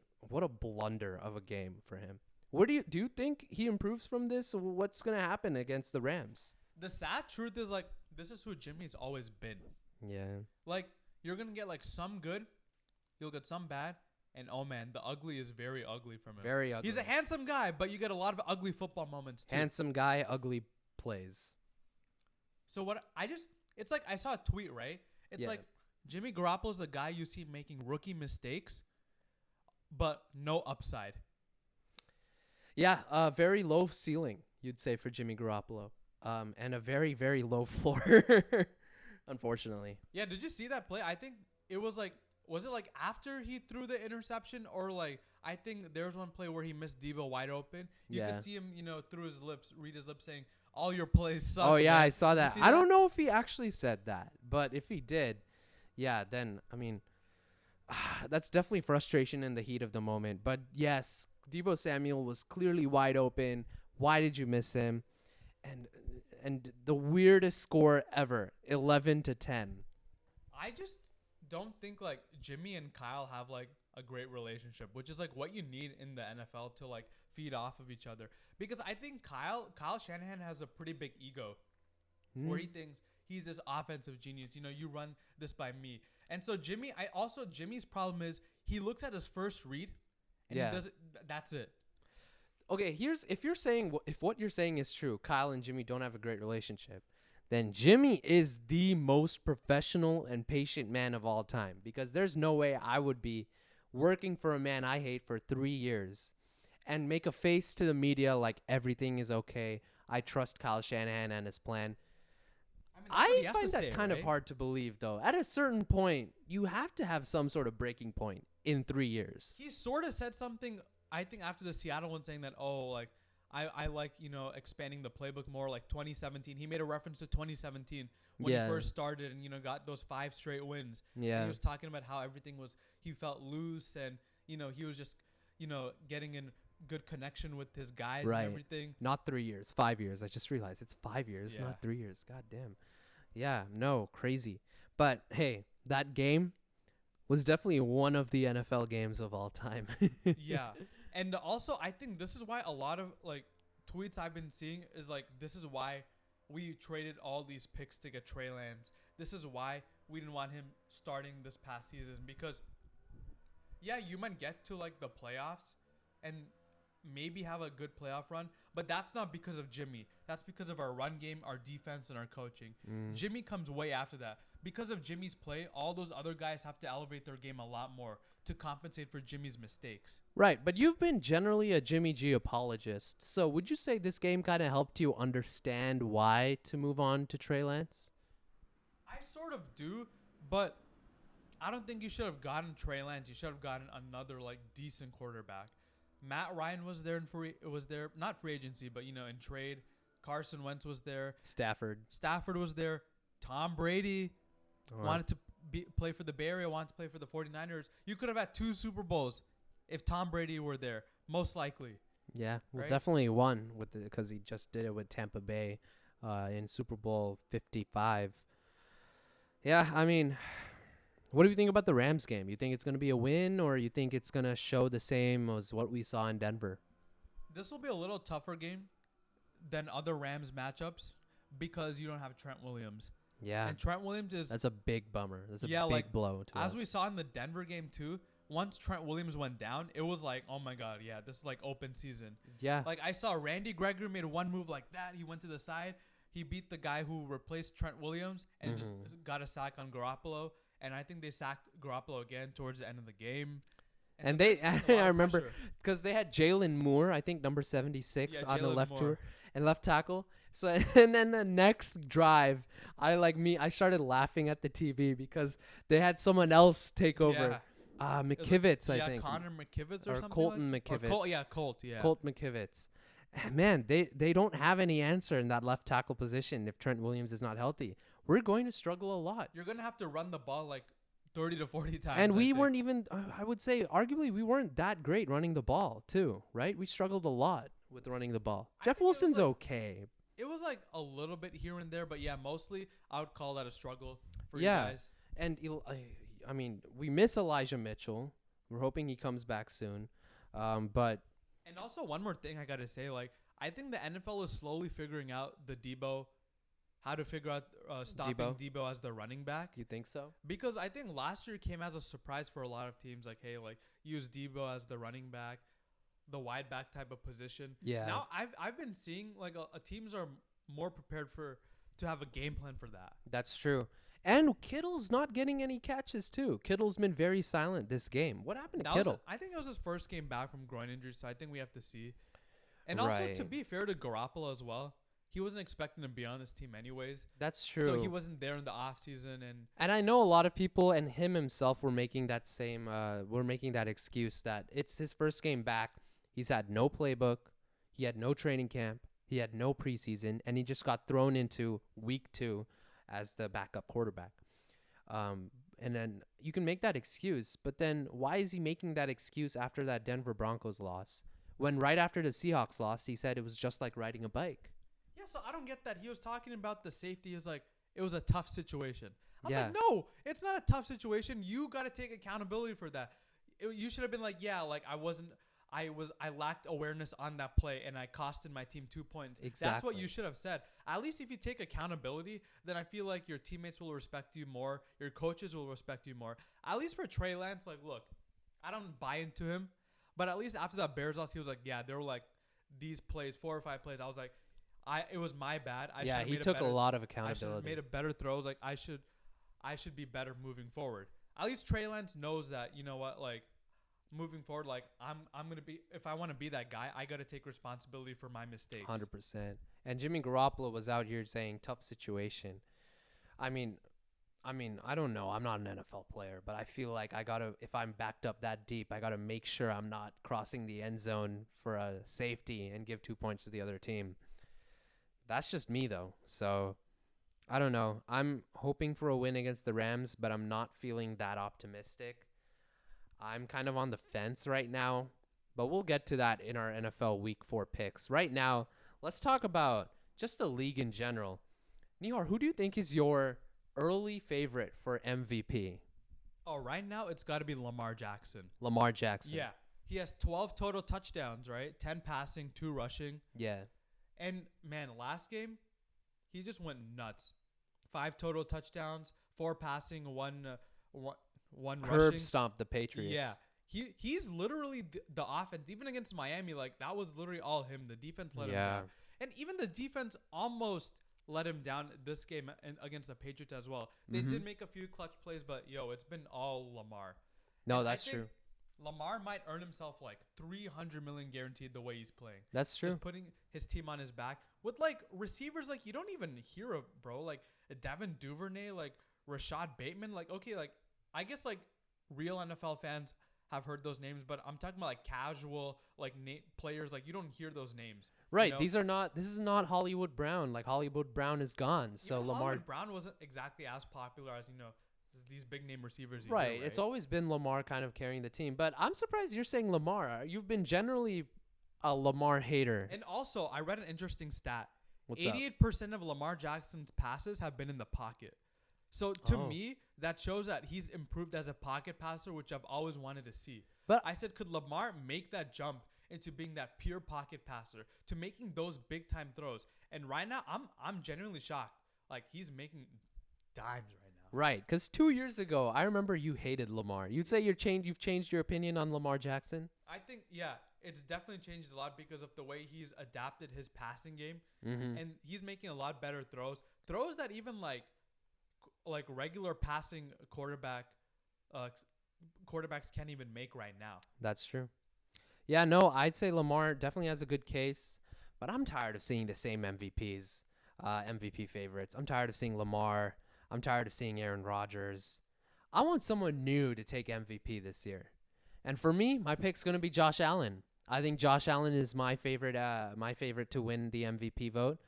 A: blunder of a game for him. What do you think he improves from this? What's going to happen against the Rams?
B: The sad truth is, like, this is who Jimmy's always been.
A: Yeah.
B: Like, you're going to get, like, some good. You'll get some bad. And, oh, man, the ugly is very ugly from him.
A: Very ugly.
B: He's a handsome guy, but you get a lot of ugly football moments, too.
A: Handsome guy, ugly plays.
B: So, it's like I saw a tweet, right? It's like Jimmy Garoppolo's the guy you see making rookie mistakes, but no upside.
A: Yeah, very low ceiling, you'd say, for Jimmy Garoppolo. And a very, very low floor, unfortunately.
B: Yeah, did you see that play? I think it was like was it like after he threw the interception, or like I think there was one play where he missed Debo wide open. You could see him, through his lips, read his lips, saying, "All your plays suck."
A: Oh yeah,
B: man.
A: I saw that. I don't know if he actually said that, but if he did, yeah, then I mean, that's definitely frustration in the heat of the moment. But yes, Debo Samuel was clearly wide open. Why did you miss him? And the weirdest score ever, 11-10.
B: I just don't think like Jimmy and Kyle have like a great relationship, which is like what you need in the NFL to like feed off of each other. Because I think Kyle Shanahan has a pretty big ego where he thinks he's this offensive genius. You run this by me. And so Jimmy's problem is he looks at his first read and he does it. That's it.
A: Okay, if what you're saying is true, Kyle and Jimmy don't have a great relationship, then Jimmy is the most professional and patient man of all time, because there's no way I would be working for a man I hate for 3 years and make a face to the media like everything is okay. I trust Kyle Shanahan and his plan. I find that kind of hard to believe, though. At a certain point, you have to have some sort of breaking point in 3 years.
B: He sort of said something, I think, after the Seattle one, saying that, I like, expanding the playbook more, like 2017. He made a reference to 2017 when he first started and, got those 5 straight wins.
A: Yeah.
B: And he was talking about how he felt loose and, he was just, getting in good connection with his guys and everything.
A: Not 3 years, 5 years. I just realized it's 5 years, not 3 years. God damn. Yeah, no, crazy. But hey, that game was definitely one of the NFL games of all time.
B: Yeah. And also, I think this is why a lot of like tweets I've been seeing is like, this is why we traded all these picks to get Trey Lance. This is why we didn't want him starting this past season, because you might get to like the playoffs and maybe have a good playoff run, but that's not because of Jimmy. That's because of our run game, our defense, and our coaching. Jimmy comes way after that. Because of Jimmy's play, all those other guys have to elevate their game a lot more to compensate for Jimmy's mistakes.
A: Right, but you've been generally a Jimmy G apologist. So would you say this game kind of helped you understand why to move on to Trey Lance?
B: I sort of do, but I don't think you should have gotten Trey Lance. You should have gotten another like decent quarterback. Matt Ryan was there not free agency, but in trade. Carson Wentz was there. Stafford was there. Tom Brady wanted to play for the Bay Area, wanted to play for the 49ers. You could have had 2 Super Bowls if Tom Brady were there, most likely.
A: Yeah, well, definitely one because he just did it with Tampa Bay in Super Bowl 55. Yeah, I mean, what do you think about the Rams game? You think it's going to be a win, or you think it's going to show the same as what we saw in Denver?
B: This will be a little tougher game than other Rams matchups because you don't have Trent Williams.
A: Yeah.
B: And Trent Williams that's
A: a big bummer. That's a big blow to us.
B: As we saw in the Denver game too, once Trent Williams went down, it was like, oh my God, this is like open season.
A: Yeah.
B: Like I saw Randy Gregory made one move like that. He went to the side. He beat the guy who replaced Trent Williams and just got a sack on Garoppolo. And I think they sacked Garoppolo again towards the end of the game.
A: And so I remember, because they had Jalen Moore, I think number 76 on the left tackle. So and then the next drive, I started laughing at the TV because they had someone else take over. McKivitz, I think.
B: Connor McKivitz or something.
A: Colton McKivitz.
B: Colt McKivitz.
A: Man, they don't have any answer in that left tackle position if Trent Williams is not healthy. We're going to struggle a lot.
B: You're going to have to run the ball like 30 to 40 times.
A: And we weren't even, I would say, arguably, we weren't that great running the ball, too, right? We struggled a lot with running the ball. Jeff Wilson's okay.
B: It was like a little bit here and there, but mostly I would call that a struggle for you guys.
A: And I mean, we miss Elijah Mitchell. We're hoping he comes back soon. But
B: and also one more thing I got to say, I think the NFL is slowly figuring out how to figure out stopping Debo as the running back.
A: You think so?
B: Because I think last year came as a surprise for a lot of teams. Like, hey, use Debo as the running back, the wide back type of position.
A: Yeah.
B: Now I've been seeing teams are more prepared to have a game plan for that.
A: That's true. And Kittle's not getting any catches too. Kittle's been very silent this game. What happened to Kittle?
B: I think it was his first game back from groin injury, so I think we have to see. And also, to be fair to Garoppolo as well, he wasn't expecting to be on this team anyways.
A: That's true.
B: So he wasn't there in the offseason.
A: And I know a lot of people and him himself were making that excuse that it's his first game back. He's had no playbook. He had no training camp. He had no preseason. And he just got thrown into week 2 as the backup quarterback. And then you can make that excuse. But then why is he making that excuse after that Denver Broncos loss? When right after the Seahawks lost, he said it was just like riding a bike.
B: Yeah, so I don't get that. He was talking about the safety. He was like, it was a tough situation. I'm
A: Yeah.
B: like, no, it's not a tough situation. You got to take accountability for that. You should have been like, yeah, like I lacked awareness on that play and I costed my team 2 points.
A: Exactly.
B: That's what you should have said. At least if you take accountability, then I feel like your teammates will respect you more. Your coaches will respect you more. At least for Trey Lance, like, look, I don't buy into him, but at least after that Bears loss, he was like, yeah, there were like these plays, 4 or 5 plays. I was like, it was my bad.
A: He took a lot of
B: I should have
A: accountability.
B: made a better throws. Like I should be better moving forward. At least Trey Lance knows that, you know what, like moving forward, like I'm going to be, if I want to be that guy, I got to take responsibility for my mistakes.
A: 100%. And Jimmy Garoppolo was out here saying tough situation. I mean, I don't know. I'm not an NFL player, but I feel like if I'm backed up that deep, I got to make sure I'm not crossing the end zone for a safety and give 2 points to the other team. That's just me, though. So, I don't know. I'm hoping for a win against the Rams, but I'm not feeling that optimistic. I'm kind of on the fence right now, but we'll get to that in our NFL Week 4 picks. Right now, let's talk about just the league in general. Nihar, who do you think is your early favorite for MVP?
B: Oh, right now it's got to be Lamar Jackson.
A: Lamar Jackson.
B: Yeah. He has 12 total touchdowns, right? 10 passing, 2 rushing.
A: Yeah.
B: And, man, last game, he just went nuts. 5 total touchdowns, 4 passing, 1 rushing.
A: Curb stomped the Patriots.
B: Yeah. He's literally the offense. Even against Miami, like, that was literally all him. The defense let him down. And even the defense almost let him down this game against the Patriots as well. They did make a few clutch plays, but, it's been all Lamar.
A: No,
B: and
A: that's true.
B: Lamar might earn himself like $300 million guaranteed the way he's playing.
A: That's true.
B: Just putting his team on his back with like receivers like you don't even hear of, bro. Like Devin Duvernay, like Rashad Bateman. Like, okay, like I guess like real NFL fans have heard those names, but I'm talking about like casual like players. Like you don't hear those names.
A: Right. You know? This is not Hollywood Brown. Like Hollywood Brown is gone. So Lamar.
B: Hollywood Brown wasn't exactly as popular as these big name receivers.
A: Right. It's always been Lamar kind of carrying the team. But I'm surprised you're saying Lamar. You've been generally a Lamar hater.
B: And also, I read an interesting stat.
A: What's up?
B: 88% of Lamar Jackson's passes have been in the pocket. So to me, that shows that he's improved as a pocket passer, which I've always wanted to see.
A: But
B: I said, could Lamar make that jump into being that pure pocket passer to making those big time throws? And right now, I'm genuinely shocked. Like he's making dimes right now.
A: Right, because 2 years ago, I remember you hated Lamar. You'd say you've changed your opinion on Lamar Jackson?
B: I think, it's definitely changed a lot because of the way he's adapted his passing game. And he's making a lot better throws. Throws that even like regular passing quarterbacks can't even make right now. That's
A: true. Yeah, no, I'd say Lamar definitely has a good case, but I'm tired of seeing the same MVPs, MVP favorites. I'm tired of seeing Lamar. I'm tired of seeing Aaron Rodgers. I want someone new to take MVP this year. And for me, my pick's going to be Josh Allen. I think Josh Allen is my favorite to win the MVP vote.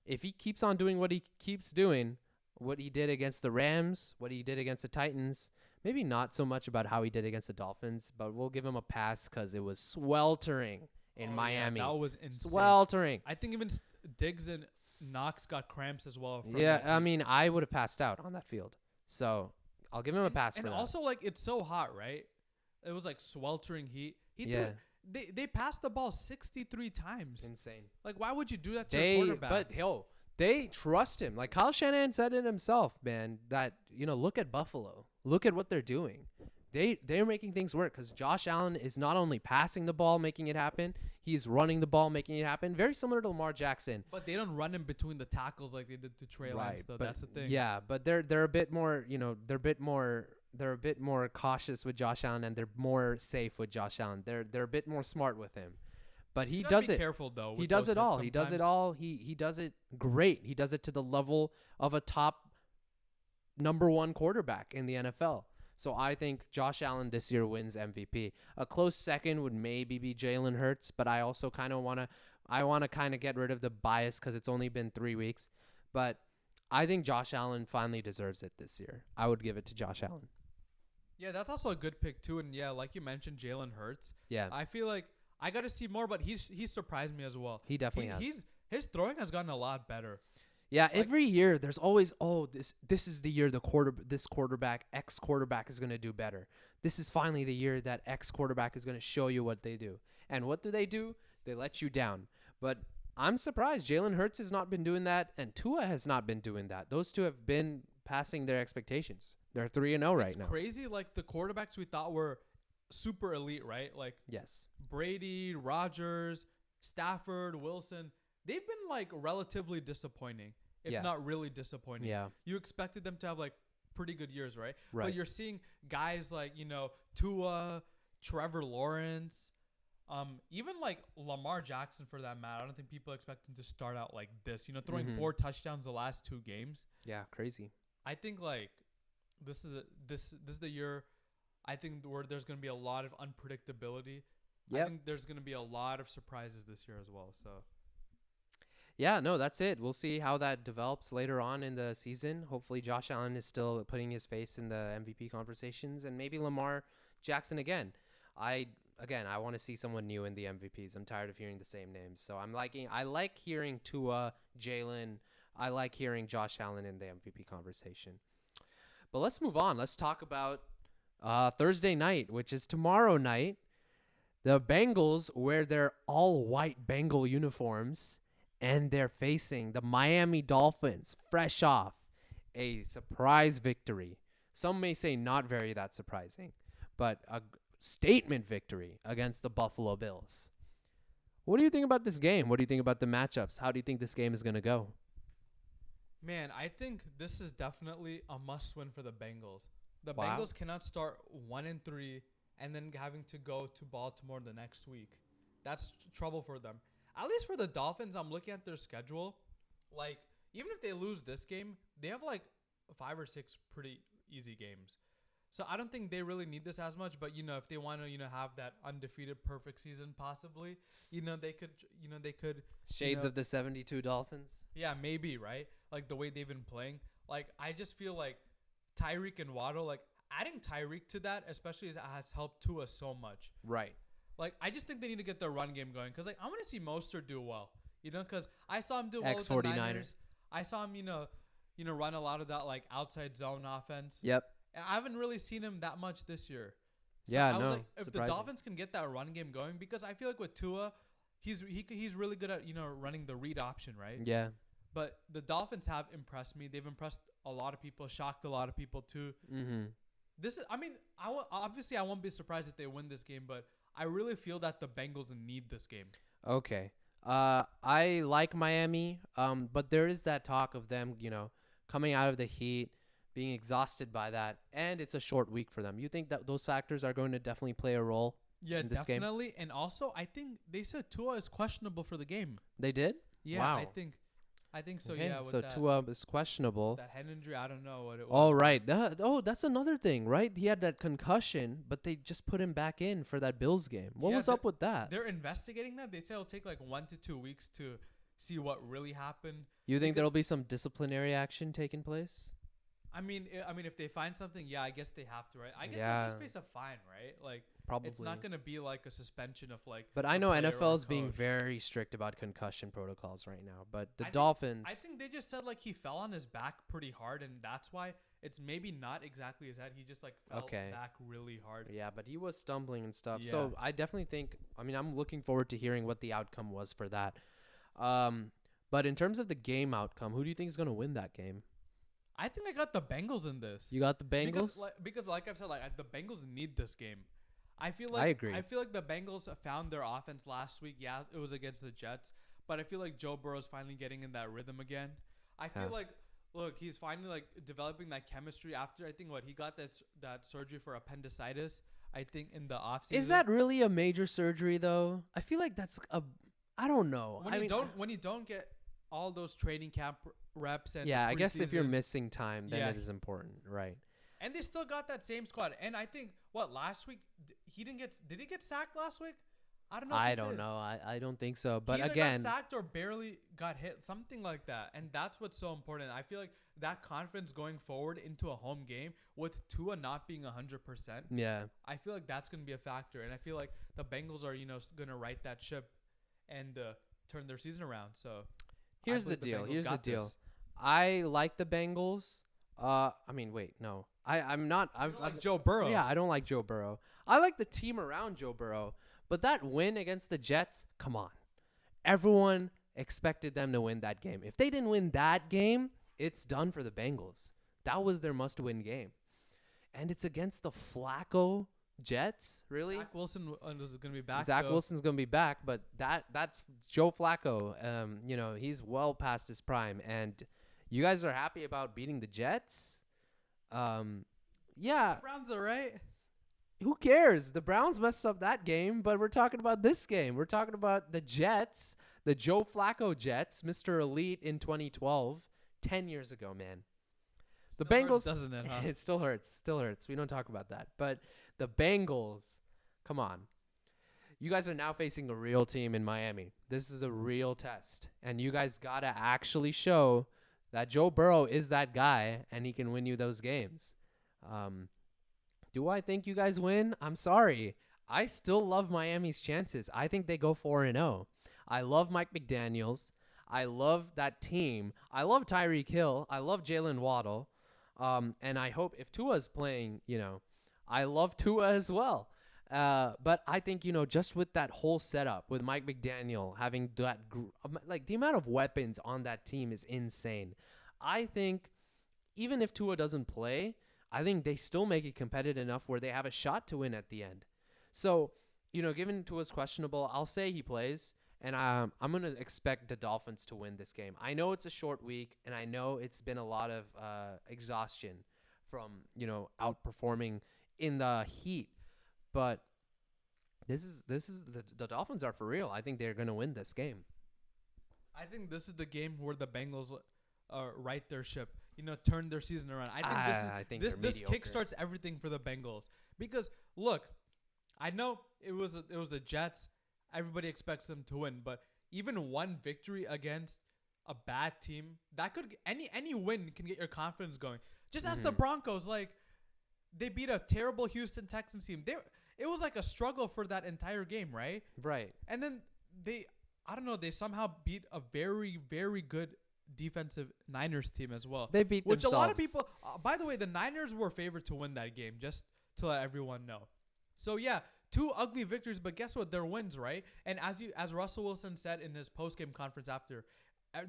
A: If he keeps on doing what he keeps doing, what he did against the Rams, what he did against the Titans, maybe not so much about how he did against the Dolphins, but we'll give him a pass because it was sweltering in Miami.
B: Yeah, that was insane.
A: Sweltering.
B: I think even Diggs and Knox got cramps as well.
A: I mean, I would have passed out on that field. So I'll give him a pass for that.
B: And also, like, it's so hot, right? It was like sweltering heat. They passed the ball 63 times.
A: Insane.
B: Like, why would you do that to a quarterback?
A: But they trust him. Like Kyle Shanahan said it himself, man, that, look at Buffalo. Look at what they're doing. They're making things work because Josh Allen is not only passing the ball, making it happen, he's running the ball, making it happen. Very similar to Lamar Jackson.
B: But they don't run in between the tackles like they did to Trey Lance, though. That's the thing.
A: Yeah, but they're a bit more, they're a bit more cautious with Josh Allen, and they're more safe with Josh Allen. They're a bit more smart with him. But he
B: You gotta
A: does
B: be
A: it.
B: careful though.
A: He
B: with
A: does
B: those
A: it all.
B: hits
A: He does it
B: sometimes.
A: all. He does it great. He does it to the level of a top number 1 quarterback in the NFL. So I think Josh Allen this year wins MVP. A close second would maybe be Jalen Hurts, but I also kind of want to kind of get rid of the bias because it's only been 3 weeks. But I think Josh Allen finally deserves it this year. I would give it to Josh Allen.
B: Yeah, that's also a good pick too. And yeah, like you mentioned, Jalen Hurts.
A: Yeah,
B: I feel like I got to see more, but he's surprised me as well.
A: he definitely has.
B: His throwing has gotten a lot better.
A: Yeah,
B: Like-
A: every year there's always this is the year this quarterback X quarterback is going to do better. This is finally the year that X quarterback is going to show you what they do. And what do? They let you down. But I'm surprised Jalen Hurts has not been doing that and Tua has not been doing that. Those two have been passing their expectations. They're 3-0 right now.
B: It's crazy like the quarterbacks we thought were super elite, right? Like
A: Yes.
B: Brady, Rodgers, Stafford, Wilson, they've been like relatively disappointing, if
A: Yeah.
B: not really disappointing.
A: Yeah.
B: You expected them to have like pretty good years, right?
A: Right.
B: But you're seeing guys like, Tua, Trevor Lawrence, even like Lamar Jackson for that matter. I don't think people expect him to start out like this, throwing
A: Mhm.
B: 4 touchdowns the last 2 games.
A: Yeah, crazy.
B: I think like this is the year I think where there's going to be a lot of unpredictability. I
A: Yep.
B: think there's going to be a lot of surprises this year as well. So
A: Yeah, no, that's it. We'll see how that develops later on in the season. Hopefully Josh Allen is still putting his face in the MVP conversations and maybe Lamar Jackson again. I want to see someone new in the MVPs. I'm tired of hearing the same names. So I like hearing Tua, Jalen. I like hearing Josh Allen in the MVP conversation. But let's move on. Let's talk about Thursday night, which is tomorrow night. The Bengals wear their all-white Bengal uniforms, and they're facing the Miami Dolphins, fresh off a surprise victory. Some may say not very that surprising, but a statement victory against the Buffalo Bills. What do you think about this game? What do you think about the matchups? How do you think this game is going to go?
B: man, I think this is definitely a must-win for the Bengals. The
A: Wow.
B: Bengals cannot start 1-3 and then having to go to Baltimore the next week. That's trouble for them. At least for the Dolphins, I'm looking at their schedule. Like, even if they lose this game, they have like 5 or 6 pretty easy games. So I don't think they really need this as much. But if they want to, have that undefeated perfect season, possibly, they could.
A: Shades of the 72 Dolphins?
B: Yeah, maybe, right? Like the way they've been playing. Like I just feel like Tyreek and Waddle, like adding Tyreek to that, especially has helped Tua so much.
A: Right.
B: Like I just think they need to get their run game going because I want to see Mostert do well. Because I saw him do well with the
A: 49ers.
B: Niners. I saw him, run a lot of that like outside zone offense.
A: Yep.
B: And I haven't really seen him that much this year. So
A: Yeah,
B: I was
A: no,
B: like, if
A: surprising.
B: the Dolphins can get that run game going, because I feel like with Tua, he's really good at running the read option, right?
A: Yeah.
B: But the Dolphins have impressed me. They've impressed a lot of people, shocked a lot of people too.
A: Mm-hmm.
B: Obviously I won't be surprised if they win this game, but I really feel that the Bengals need this game.
A: Okay. I like Miami, but there is that talk of them, coming out of the heat, being exhausted by that, and it's a short week for them. You think that those factors are going to definitely play a role
B: Yeah,
A: in this game?
B: definitely. And also, I think they said Tua is questionable for the game.
A: They did?
B: Yeah,
A: Wow.
B: I think so.
A: Okay,
B: Yeah, with
A: so
B: that,
A: Tua is questionable.
B: that head injury, I don't know what it was.
A: Oh, right. That's another thing, right? He had that concussion, but they just put him back in for that Bills game. What
B: Yeah,
A: was up with that?
B: They're investigating that. They say it'll take like 1 to 2 weeks to see what really happened.
A: You think
B: because-
A: there'll be some disciplinary action taking place?
B: I mean, if they find something, yeah, I guess they have to, right? I guess
A: Yeah.
B: they'll just face a fine, right? Like,
A: Probably.
B: it's not gonna be like a suspension of like.
A: But
B: a
A: I know
B: player or
A: NFL
B: a
A: is being
B: coach.
A: very strict about concussion protocols right now. But the
B: I think-
A: Dolphins,
B: I think they just said like he fell on his back pretty hard, and that's why it's maybe not exactly his head. He just like fell back really hard.
A: yeah, but he was stumbling and stuff.
B: Yeah.
A: So I definitely think. I mean, I'm looking forward to hearing what the outcome was for that. But in terms of the game outcome, who do you think is going to win that game?
B: I think I got the Bengals in this.
A: You got the Bengals.
B: Because like I've said, like the Bengals need this game. I feel
A: I
B: like
A: agree.
B: I feel like the Bengals found their offense last week. Yeah, it was against the Jets, but I feel like Joe Burrow's finally getting in that rhythm again. I feel
A: Yeah.
B: like look, he's finally like developing that chemistry after I think he got that surgery for appendicitis I think in the offseason.
A: Is that really a major surgery though? I feel like that's I don't know.
B: When you don't get all those training camp reps and
A: I guess if you're missing time, then it is important, right?
B: And they still got that same squad. And I think last week did he get sacked last week? I don't know.
A: I don't know. I don't think so. But
B: he either
A: again,
B: got sacked or barely got hit, something like that. And that's what's so important. I feel like that confidence going forward into a home game with Tua not being 100%.
A: Yeah.
B: I feel like that's going to be a factor. And I feel like the Bengals are, going to right that ship and turn their season around. So
A: here's the deal. I like the Bengals. Wait, no. I'm not. I
B: like Joe Burrow.
A: Yeah, I don't like Joe Burrow. I like the team around Joe Burrow. But that win against the Jets, come on. Everyone expected them to win that game. If they didn't win that game, it's done for the Bengals. That was their must-win game. And it's against the Flacco Jets, really?
B: Zach Wilson is going to be back.
A: Zach Wilson's going to be back, but that's Joe Flacco. He's well past his prime. And you guys are happy about beating the Jets? Yeah.
B: The Browns are right.
A: Who cares? The Browns messed up that game, but we're talking about this game. We're talking about the Jets, the Joe Flacco Jets, Mr. Elite in 2012, 10 years ago, man. The
B: Still
A: Bengals,
B: hurts, doesn't it, huh?
A: It still hurts. We don't talk about that. But the Bengals, come on. You guys are now facing a real team in Miami. This is a real test. And you guys got to actually show that Joe Burrow is that guy and he can win you those games. Do I think you guys win? I'm sorry. I still love Miami's chances. I think they go 4-0. I love Mike McDaniels. I love that team. I love Tyreek Hill. I love Jalen Waddle. And I hope if Tua's playing, I love Tua as well. But I think, just with that whole setup, with Mike McDaniel having that, the amount of weapons on that team is insane. I think even if Tua doesn't play, I think they still make it competitive enough where they have a shot to win at the end. So, given Tua's questionable, I'll say he plays, and I'm going to expect the Dolphins to win this game. I know it's a short week, and I know it's been a lot of exhaustion from, outperforming in the heat. But this is the Dolphins are for real. I think they're going to win this game.
B: I think this is the game where the Bengals right their ship. Turn their season around. I think this kickstarts everything for the Bengals because look, I know it was the Jets. Everybody expects them to win, but even one victory against a bad team that could any win can get your confidence going. Just ask the Broncos, they beat a terrible Houston Texans team. It was like a struggle for that entire game, right?
A: Right.
B: And then they somehow beat a very, very good defensive Niners team as well.
A: They beat themselves.
B: Which a lot of people, by the way, the Niners were favored to win that game, just to let everyone know. So yeah, 2 ugly victories, but guess what? They're wins, right? And as Russell Wilson said in his post-game conference after,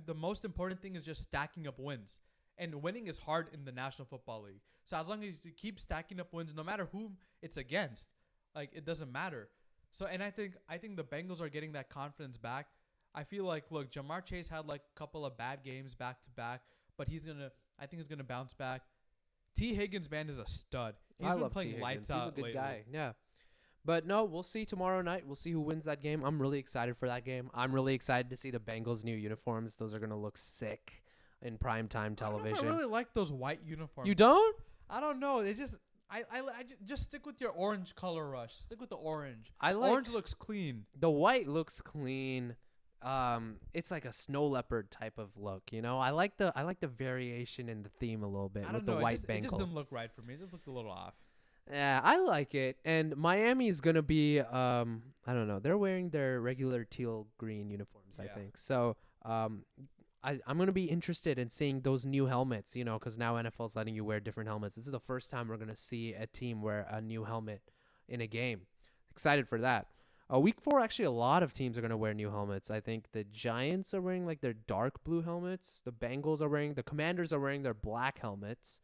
B: the most important thing is just stacking up wins. And winning is hard in the National Football League. So as long as you keep stacking up wins, no matter whom it's against, it doesn't matter. So, and I think the Bengals are getting that confidence back. I feel like, look, Jamar Chase had a couple of bad games back to back, but I think he's gonna bounce back. T. Higgins, man, is a stud.
A: I love playing lights out. He's a good
B: lately.
A: guy. Yeah. But no, we'll see tomorrow night. We'll see who wins that game. I'm really excited for that game. I'm really excited to see the Bengals' new uniforms. Those are gonna look sick in primetime television.
B: I really like those white uniforms.
A: You don't?
B: I don't know. They just I just stick with your orange color rush. Stick with the orange.
A: Orange
B: looks clean.
A: The white looks clean. It's like a snow leopard type of look, I like the variation in the theme a little bit with the white Bengal.
B: It just didn't look right for me. It just looked a little off.
A: Yeah, I like it. And Miami is gonna be I don't know. They're wearing their regular teal green uniforms, I think. So I'm gonna be interested in seeing those new helmets, because now NFL's letting you wear different helmets. This is the first time we're gonna see a team wear a new helmet in a game. Excited for that. Week 4, actually, a lot of teams are going to wear new helmets. I think the Giants are wearing their dark blue helmets. The Commanders are wearing their black helmets.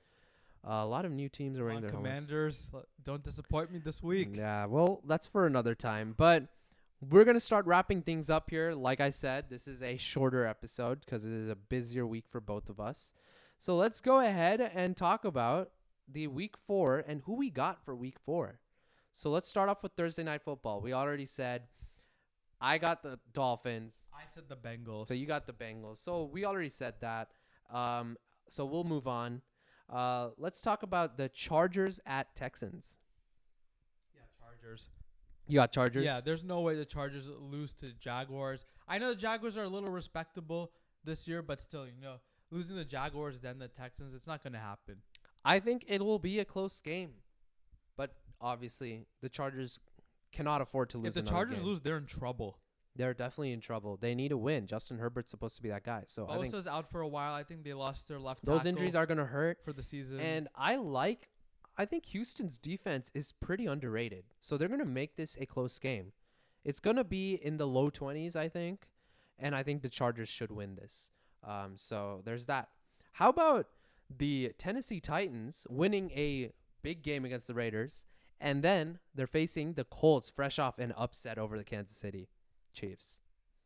A: A lot of new teams are wearing their
B: Commanders, helmets. Don't disappoint me this week.
A: Yeah, well, that's for another time. But we're going to start wrapping things up here. Like I said, this is a shorter episode because it is a busier week for both of us. So let's go ahead and talk about the Week 4 and who we got for Week 4. So let's start off with Thursday Night Football. We already said I got the Dolphins.
B: I said the Bengals.
A: So you got the Bengals. So we already said that. So we'll move on. Let's talk about the Chargers at Texans.
B: Yeah, Chargers.
A: You got Chargers?
B: Yeah, there's no way the Chargers lose to Jaguars. I know the Jaguars are a little respectable this year, but still, losing the Jaguars then the Texans, it's not going to happen.
A: I think it will be a close game. But obviously, the Chargers cannot afford to lose
B: If the
A: another
B: Chargers
A: game.
B: lose, they're in trouble.
A: They're definitely in trouble. They need a win. Justin Herbert's supposed to be that guy. So I think
B: Bosa's out for a while. I think they lost their left
A: those
B: tackle
A: injuries are going to hurt.
B: for the season.
A: And I think Houston's defense is pretty underrated. So they're going to make this a close game. It's going to be in the low 20s, I think. And I think the Chargers should win this. So there's that. How about the Tennessee Titans winning a big game against the Raiders? And then they're facing the Colts fresh off an upset over the Kansas City Chiefs.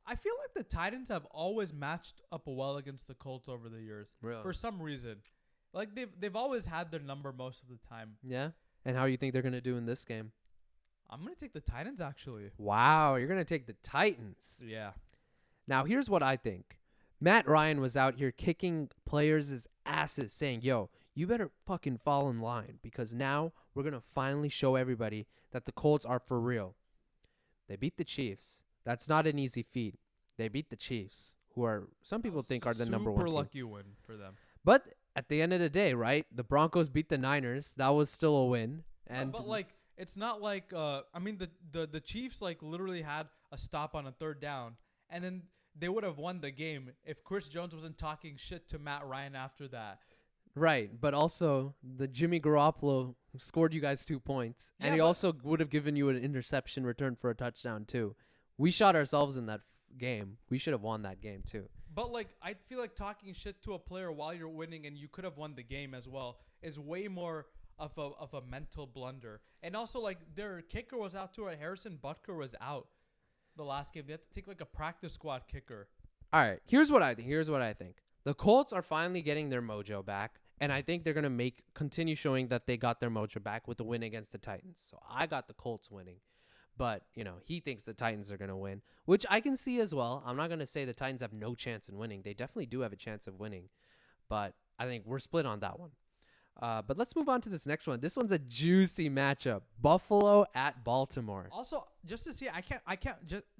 B: I feel like the Titans have always matched up well against the Colts over the years.
A: Really?
B: For some reason. Like they've always had their number most of the time.
A: Yeah? And how you think they're going to do in this game?
B: I'm going to take the Titans, actually.
A: Wow, you're going to take the Titans.
B: Yeah.
A: Now, here's what I think. Matt Ryan was out here kicking players' asses saying, yo, you better fucking fall in line because now we're going to finally show everybody that the Colts are for real. They beat the Chiefs. That's not an easy feat. They beat the Chiefs, who are some people think are the number one
B: Super
A: team.
B: lucky win for them.
A: But at the end of the day, right, the Broncos beat the Niners. That was still a win. And
B: But like, it's not like the Chiefs like literally had a stop on a third down, and then they would have won the game if Chris Jones wasn't talking shit to Matt Ryan after that.
A: right, but also the Jimmy Garoppolo scored you guys 2 points,
B: Yeah,
A: and he
B: but-
A: also would have given you an interception return for a touchdown too. We shot ourselves in that game. We should have won that game too.
B: But like, I feel like talking shit to a player while you're winning and you could have won the game as well is way more of a mental blunder. And also, like, their kicker was out too. Harrison Butker was out the last game. They had to take like a practice squad kicker.
A: All right, here's what I think. The Colts are finally getting their mojo back, and I think they're going to continue showing that they got their mojo back with the win against the Titans. So I got the Colts winning. But, he thinks the Titans are going to win, which I can see as well. I'm not going to say the Titans have no chance in winning. They definitely do have a chance of winning. But I think we're split on that one. But let's move on to this next one. This one's a juicy matchup. Buffalo at Baltimore.
B: Also, just to see,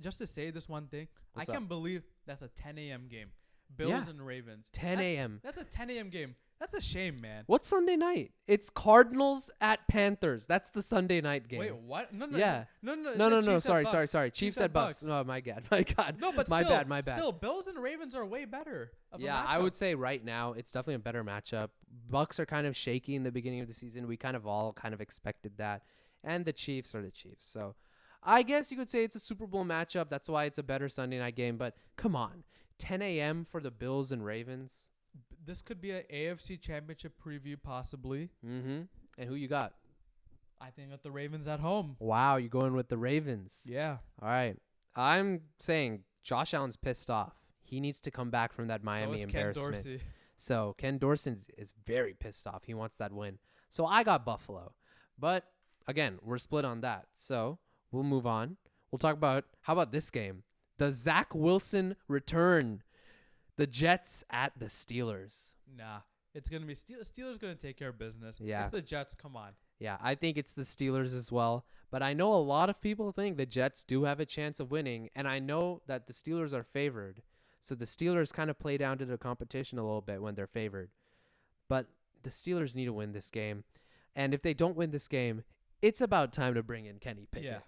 B: just to say this one thing,
A: What's
B: I
A: up?
B: can't believe that's a 10 a.m. game. Bills
A: Yeah.
B: and Ravens.
A: 10 a.m.
B: That's a 10 a.m. game. That's a shame, man.
A: What's Sunday night? It's Cardinals at Panthers. That's the Sunday night game.
B: Wait, what? No.
A: Yeah.
B: No.
A: No.
B: Chiefs at Bucks.
A: Sorry. Chiefs at Bucks. No, my God. My God.
B: No, but
A: my
B: still,
A: bad.
B: Still, Bills and Ravens are way better.
A: Yeah, I would say right now it's definitely a better matchup. Bucks are kind of shaky in the beginning of the season. We kind of all expected that. And the Chiefs are the Chiefs. So I guess you could say it's a Super Bowl matchup. That's why it's a better Sunday night game. But come on. 10 a.m. for the Bills and Ravens.
B: This could be an AFC Championship preview, possibly.
A: Mm-hmm. And who you got?
B: I think at the Ravens at home.
A: Wow, you're going with the Ravens.
B: Yeah.
A: All right. I'm saying Josh Allen's pissed off. He needs to come back from that Miami
B: so is
A: embarrassment.
B: Ken Dorsey.
A: So Ken Dorsey is very pissed off. He wants that win. So I got Buffalo. But again, we're split on that. So we'll move on. We'll talk about, how about this game? The Zach Wilson return. The Jets at the Steelers.
B: Nah. It's going to be Steelers going to take care of business.
A: Yeah.
B: It's the Jets. Come on.
A: Yeah, I think it's the Steelers as well. But I know a lot of people think the Jets do have a chance of winning. And I know that the Steelers are favored. So the Steelers kind of play down to the competition a little bit when they're favored. But the Steelers need to win this game. And if they don't win this game, it's about time to bring in Kenny Pickett.
B: Yeah.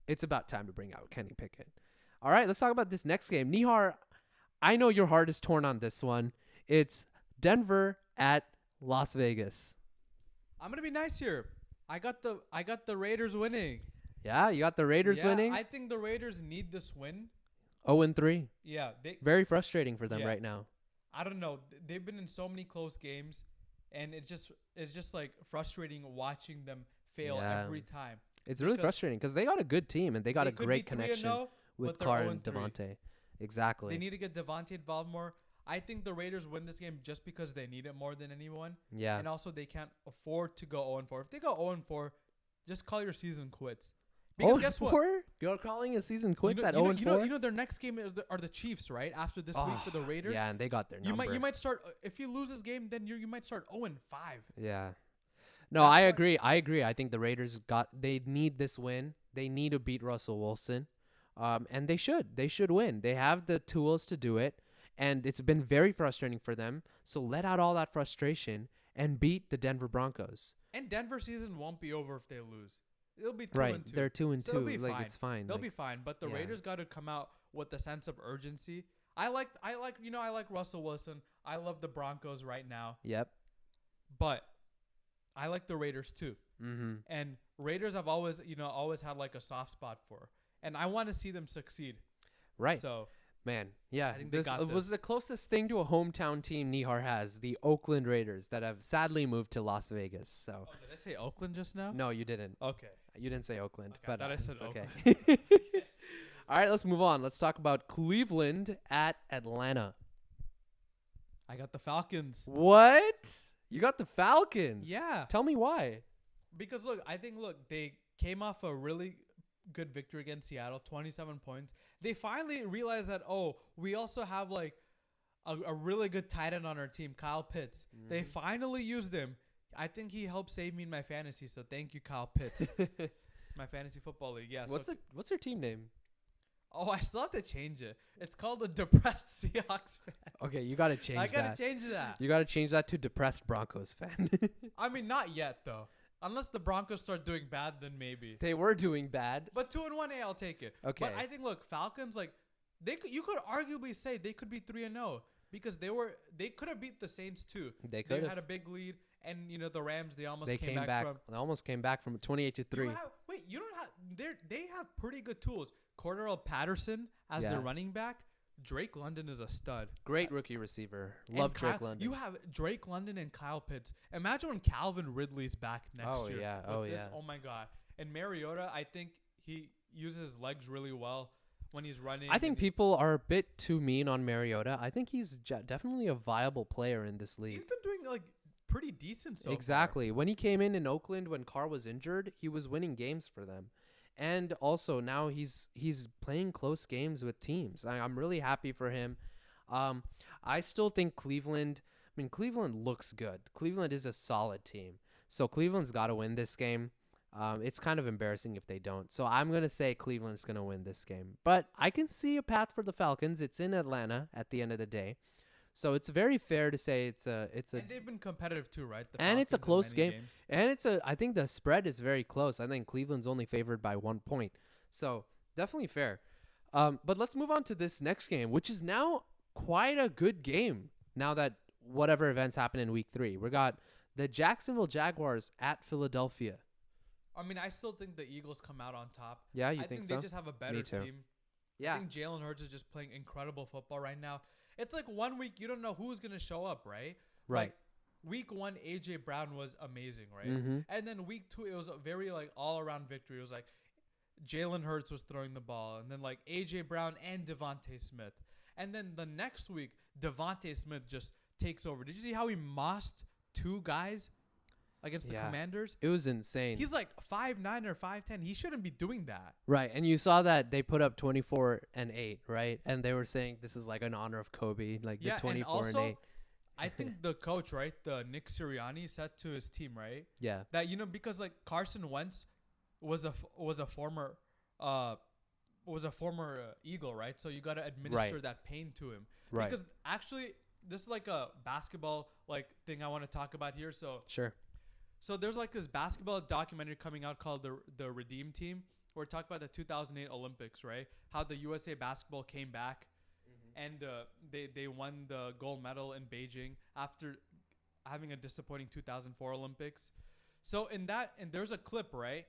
A: It's about time to bring out Kenny Pickett. All right, let's talk about this next game. Nihar, I know your heart is torn on this one. It's Denver at Las Vegas.
B: I'm going to be nice here. I got the Raiders winning.
A: Yeah, you got the Raiders winning.
B: I think the Raiders need this win.
A: 0-3.
B: Yeah.
A: Very frustrating for them
B: Yeah.
A: right now.
B: I don't know. They've been in so many close games, and it's just like frustrating watching them fail
A: Yeah.
B: every time.
A: It's really
B: Because
A: frustrating because they got a good team and they got a
B: could
A: great
B: be 3-0,
A: connection with
B: but they're
A: Carr and
B: 0-3.
A: Devontae. Exactly.
B: They need to get Devontae involved more. I think the Raiders win this game just because they need it more than anyone.
A: Yeah.
B: And also they can't afford to go 0-4. If they go 0-4, just call your season quits. Because guess what?
A: You're calling a season quits at 0-4?
B: You know their next game are the Chiefs, right? After this week for the Raiders.
A: Yeah, and they got their number.
B: You might start if you lose this game, then you might start 0-5.
A: Yeah. No, I agree. I think the Raiders they need this win. They need to beat Russell Wilson. And they should. They should win. They have the tools to do it, and it's been very frustrating for them. So let out all that frustration and beat the Denver Broncos.
B: And Denver season won't be over if they lose. It'll be 2-2.
A: Right, they're 2-2.
B: So like
A: fine. It's fine.
B: They'll be fine. But the Raiders got to come out with a sense of urgency. I like Russell Wilson. I love the Broncos right now.
A: Yep.
B: But I like the Raiders too. Mm-hmm. And Raiders I've always had like a soft spot for, and I want to see them succeed.
A: Right.
B: So.
A: Man, yeah,
B: I think
A: this
B: this
A: was the closest thing to a hometown team Nihar has, the Oakland Raiders, that have sadly moved to Las Vegas. So,
B: did I say Oakland just now?
A: No, you didn't.
B: Okay,
A: you didn't say Oakland,
B: okay,
A: but
B: I thought I said
A: okay.
B: Oakland.
A: All right, let's move on. Let's talk about Cleveland at Atlanta.
B: I got the Falcons.
A: What? You got the Falcons?
B: Yeah.
A: Tell me why.
B: Because I think they came off a really good victory against Seattle, 27 points. They finally realized that, we also have like a really good tight end on our team, Kyle Pitts. Mm-hmm. They finally used him. I think he helped save me in my fantasy, so thank you, Kyle Pitts. My fantasy football league, yeah.
A: What's your team name?
B: Oh, I still have to change it. It's called the Depressed Seahawks Fan.
A: Okay, you got to change that.
B: I got to change that.
A: You got to change that to Depressed Broncos Fan.
B: I mean, not yet, though. Unless the Broncos start doing bad, then maybe.
A: They were doing bad.
B: But 2-1, I'll take it.
A: Okay.
B: But I think, Falcons, you could arguably say they could be 3-0 because they could have beat the Saints too.
A: They could have
B: had a big lead, and the Rams they
A: came back from. They almost came back from 28-3.
B: They have pretty good tools. Cordarrelle Patterson as their running back. Drake London is a stud.
A: Great rookie receiver. Love Drake London.
B: You have Drake London and Kyle Pitts. Imagine when Calvin Ridley's back next year.
A: Oh
B: my God. And Mariota, I think he uses his legs really well when he's running.
A: I think people are a bit too mean on Mariota. I think he's definitely a viable player in this league.
B: He's been doing pretty decent so
A: Exactly.
B: far.
A: When he came in Oakland when Carr was injured, he was winning games for them. And also now he's playing close games with teams. I'm really happy for him. I still think Cleveland looks good. Cleveland is a solid team. So Cleveland's got to win this game. It's kind of embarrassing if they don't. So I'm going to say Cleveland's going to win this game. But I can see a path for the Falcons. It's in Atlanta at the end of the day. So it's very fair to say it's a.
B: And they've been competitive too, right?
A: And it's a close game. And I think the spread is very close. I think Cleveland's only favored by 1 point. So definitely fair. But let's move on to this next game, which is now quite a good game. Now that whatever events happen in week 3, we got the Jacksonville Jaguars at Philadelphia.
B: I mean, I still think the Eagles come out on top.
A: Yeah,
B: I think so? They just have a better team.
A: Yeah.
B: I think Jalen Hurts is just playing incredible football right now. It's like 1 week, you don't know who's going to show up, right?
A: Right.
B: Week 1, A.J. Brown was amazing, right?
A: Mm-hmm.
B: And then week 2, it was a very, all-around victory. It was Jalen Hurts was throwing the ball. And then, A.J. Brown and Devontae Smith. And then the next week, Devontae Smith just takes over. Did you see how he mossed 2 guys against the Commanders?
A: It was insane.
B: He's 5'9" or 5'10". He shouldn't be doing that.
A: Right. And you saw that they put up 24-8, right? And they were saying this is in honor of Kobe, the 24-8.
B: I think the coach, right, the Nick Sirianni said to his team, right?
A: Yeah.
B: That because Carson Wentz was a former Eagle, right? So you got to administer that pain to him.
A: Right.
B: Because actually this is a basketball thing I want to talk about here. So
A: sure.
B: So there's this basketball documentary coming out called the Redeem Team. We're talking about the 2008 Olympics, right? How the USA basketball came back, and they won the gold medal in Beijing after having a disappointing 2004 Olympics. So and there's a clip, right,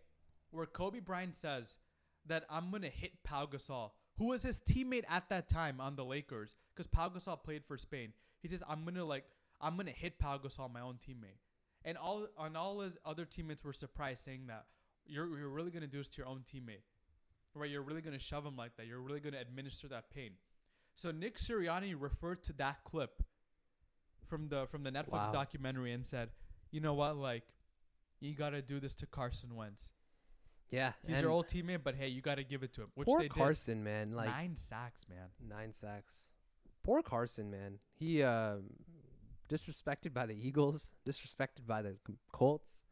B: where Kobe Bryant says that I'm gonna hit Pau Gasol, who was his teammate at that time on the Lakers, because Pau Gasol played for Spain. He says I'm gonna hit Pau Gasol, my own teammate. And all his other teammates were surprised, saying that you're really going to do this to your own teammate, right? You're really going to shove him like that. You're really going to administer that pain. So Nick Sirianni referred to that clip from the Netflix documentary and said, you know what, you got to do this to Carson Wentz.
A: Yeah.
B: He's your old teammate, but hey, you got to give it to him. Which
A: poor
B: they
A: Carson, man. Like
B: 9 sacks, man.
A: 9 sacks. Poor Carson, man. He disrespected by the Eagles, disrespected by the Colts.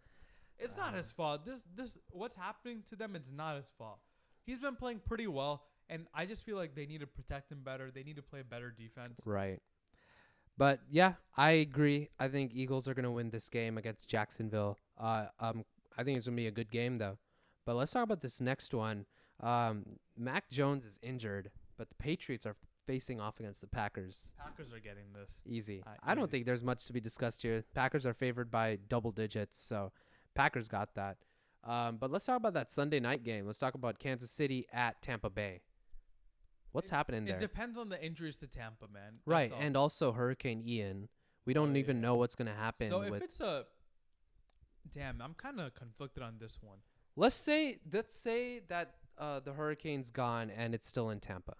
B: It's not his fault. This what's happening to them, it's not his fault. He's been playing pretty well, and I just feel like they need to protect him better. They need to play better defense.
A: Right. But yeah, I agree. I think Eagles are going to win this game against Jacksonville. I think it's going to be a good game though. But let's talk about this next one. Mac Jones is injured, but the Patriots are facing off against the Packers.
B: Packers are getting this.
A: Easy. I don't think there's much to be discussed here. Packers are favored by double digits, so Packers got that. But let's talk about that Sunday night game. Let's talk about Kansas City at Tampa Bay. What's happening there?
B: It depends on the injuries to Tampa, man. That's
A: right,
B: all.
A: and also Hurricane Ian. We don't even know what's going to happen.
B: So if it's a... Damn, I'm kind of conflicted on this one.
A: Let's say that the hurricane's gone and it's still in Tampa.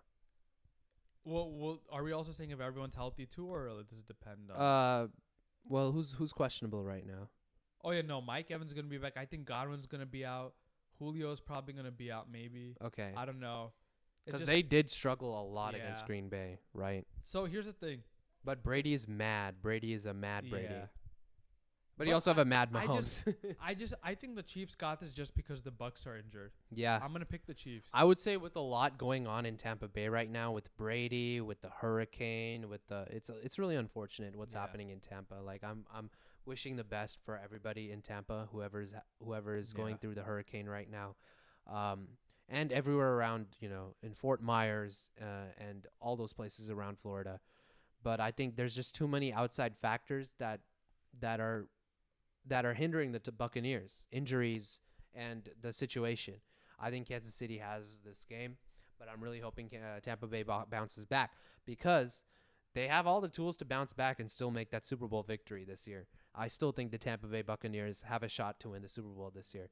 B: Well, are we also saying if everyone's healthy too, or does it depend on...
A: Well, who's questionable right now?
B: Oh, yeah, no. Mike Evans is going to be back. I think Godwin's going to be out. Julio's probably going to be out maybe.
A: Okay.
B: I don't know.
A: Because they did struggle a lot
B: Yeah.
A: against Green Bay, right?
B: So here's the thing.
A: But Brady is mad. Brady is a mad Brady.
B: Yeah.
A: But you also have a mad Mahomes.
B: I think the Chiefs got this just because the Bucks are injured.
A: Yeah.
B: I'm going to pick the Chiefs.
A: I would say with a lot going on in Tampa Bay right now, with Brady, with the hurricane, with the it's really unfortunate what's happening in Tampa. Like I'm wishing the best for everybody in Tampa, whoever is going through the hurricane right now. And everywhere around, in Fort Myers and all those places around Florida. But I think there's just too many outside factors that are hindering the Buccaneers, injuries and the situation. I think Kansas City has this game, but I'm really hoping Tampa Bay bounces back because they have all the tools to bounce back and still make that Super Bowl victory this year. I still think the Tampa Bay Buccaneers have a shot to win the Super Bowl this year.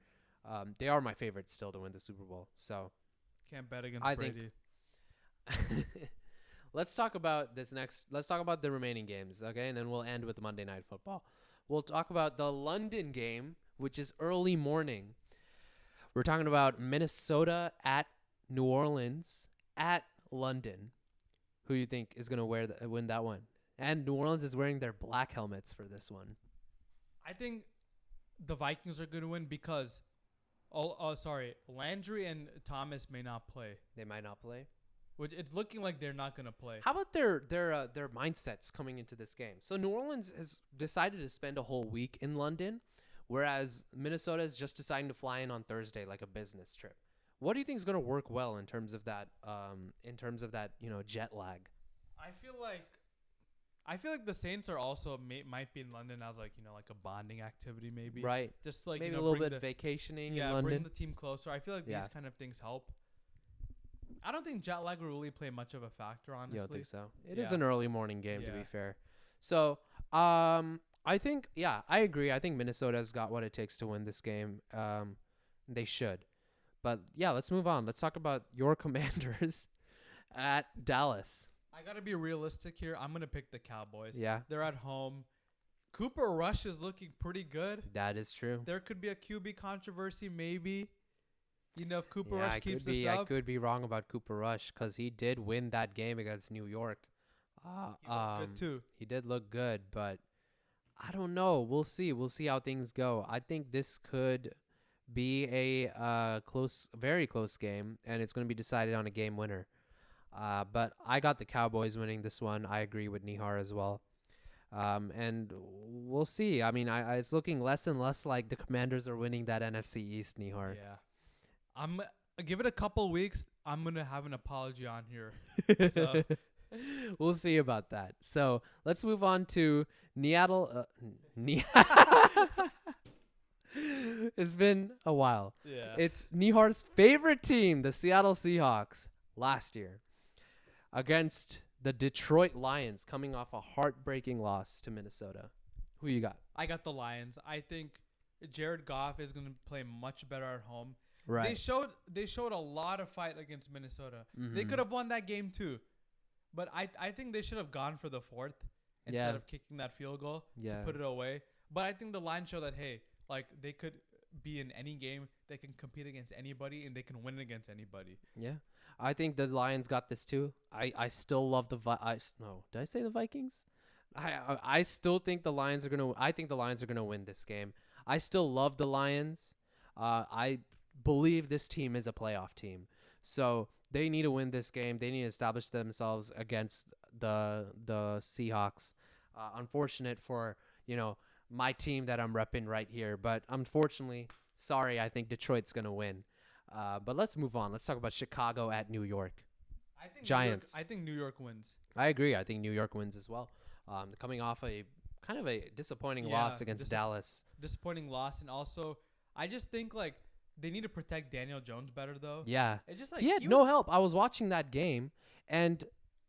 A: They are my favorites still to win the Super Bowl. So
B: can't bet against Brady.
A: Let's talk about the remaining games, okay? And then we'll end with Monday Night Football. We'll talk about the London game, which is early morning. We're talking about Minnesota at New Orleans at London. Who do you think is going to win that one? And New Orleans is wearing their black helmets for this one.
B: I think the Vikings are going to win because Landry and Thomas may not play.
A: They might not play.
B: Which it's looking like they're not going to play.
A: How about their mindsets coming into this game? So New Orleans has decided to spend a whole week in London, whereas Minnesota is just deciding to fly in on Thursday like a business trip. What do you think is going to work well in terms of that? Jet lag.
B: I feel like the Saints are also might be in London as like a bonding activity maybe.
A: Right.
B: Just like
A: maybe a little bit vacationing in London.
B: Bring the team closer. I feel like these kind of things help. I don't think jet lag will really play much of a factor, honestly.
A: You don't think so? It is an early morning game, to
B: Yeah.
A: be fair. So, I think, I agree. I think Minnesota's got what it takes to win this game. They should. But, let's move on. Let's talk about your Commanders at Dallas.
B: I got to be realistic here. I'm going to pick the Cowboys.
A: Yeah.
B: They're at home. Cooper Rush is looking pretty good.
A: That is true.
B: There could be a QB controversy, maybe. If Cooper Rush keeps this up.
A: I could be wrong about Cooper Rush because he did win that game against New York.
B: He looked good too.
A: He did look good, but I don't know. We'll see. We'll see how things go. I think this could be a very close game, and it's going to be decided on a game winner. But I got the Cowboys winning this one. I agree with Nihar as well. And we'll see. I mean, it's looking less and less like the Commanders are winning that NFC East, Nihar.
B: Yeah. Give it a couple weeks. I'm going to have an apology on here. So.
A: We'll see about that. So let's move on to Seattle. It's been a while.
B: Yeah.
A: It's Nihar's favorite team, the Seattle Seahawks, last year against the Detroit Lions, coming off a heartbreaking loss to Minnesota. Who you got?
B: I got the Lions. I think Jared Goff is going to play much better at home.
A: Right.
B: They showed a lot of fight against Minnesota.
A: Mm-hmm.
B: They could have won that game too. But I think they should have gone for the fourth instead of kicking that field goal to put it away. But I think the Lions show that, hey, like they could be in any game. They can compete against anybody, and they can win against anybody.
A: Yeah. I think the Lions got this too. I still love the no. Did I say the Vikings? I still think the Lions are going to I think the Lions are going to win this game. I still love the Lions. I believe this team is a playoff team. So, they need to win this game. They need to establish themselves against the Seahawks. Unfortunate for, my team that I'm repping right here, but unfortunately, sorry, I think Detroit's going to win. But let's move on. Let's talk about Chicago at New York.
B: I think
A: Giants.
B: I think New York wins.
A: I agree. I think New York wins as well. Coming off a kind of a disappointing loss against Dallas.
B: Disappointing loss, and also I just think like they need to protect Daniel Jones better though.
A: Yeah.
B: It's just like
A: he had no help. I was watching that game, and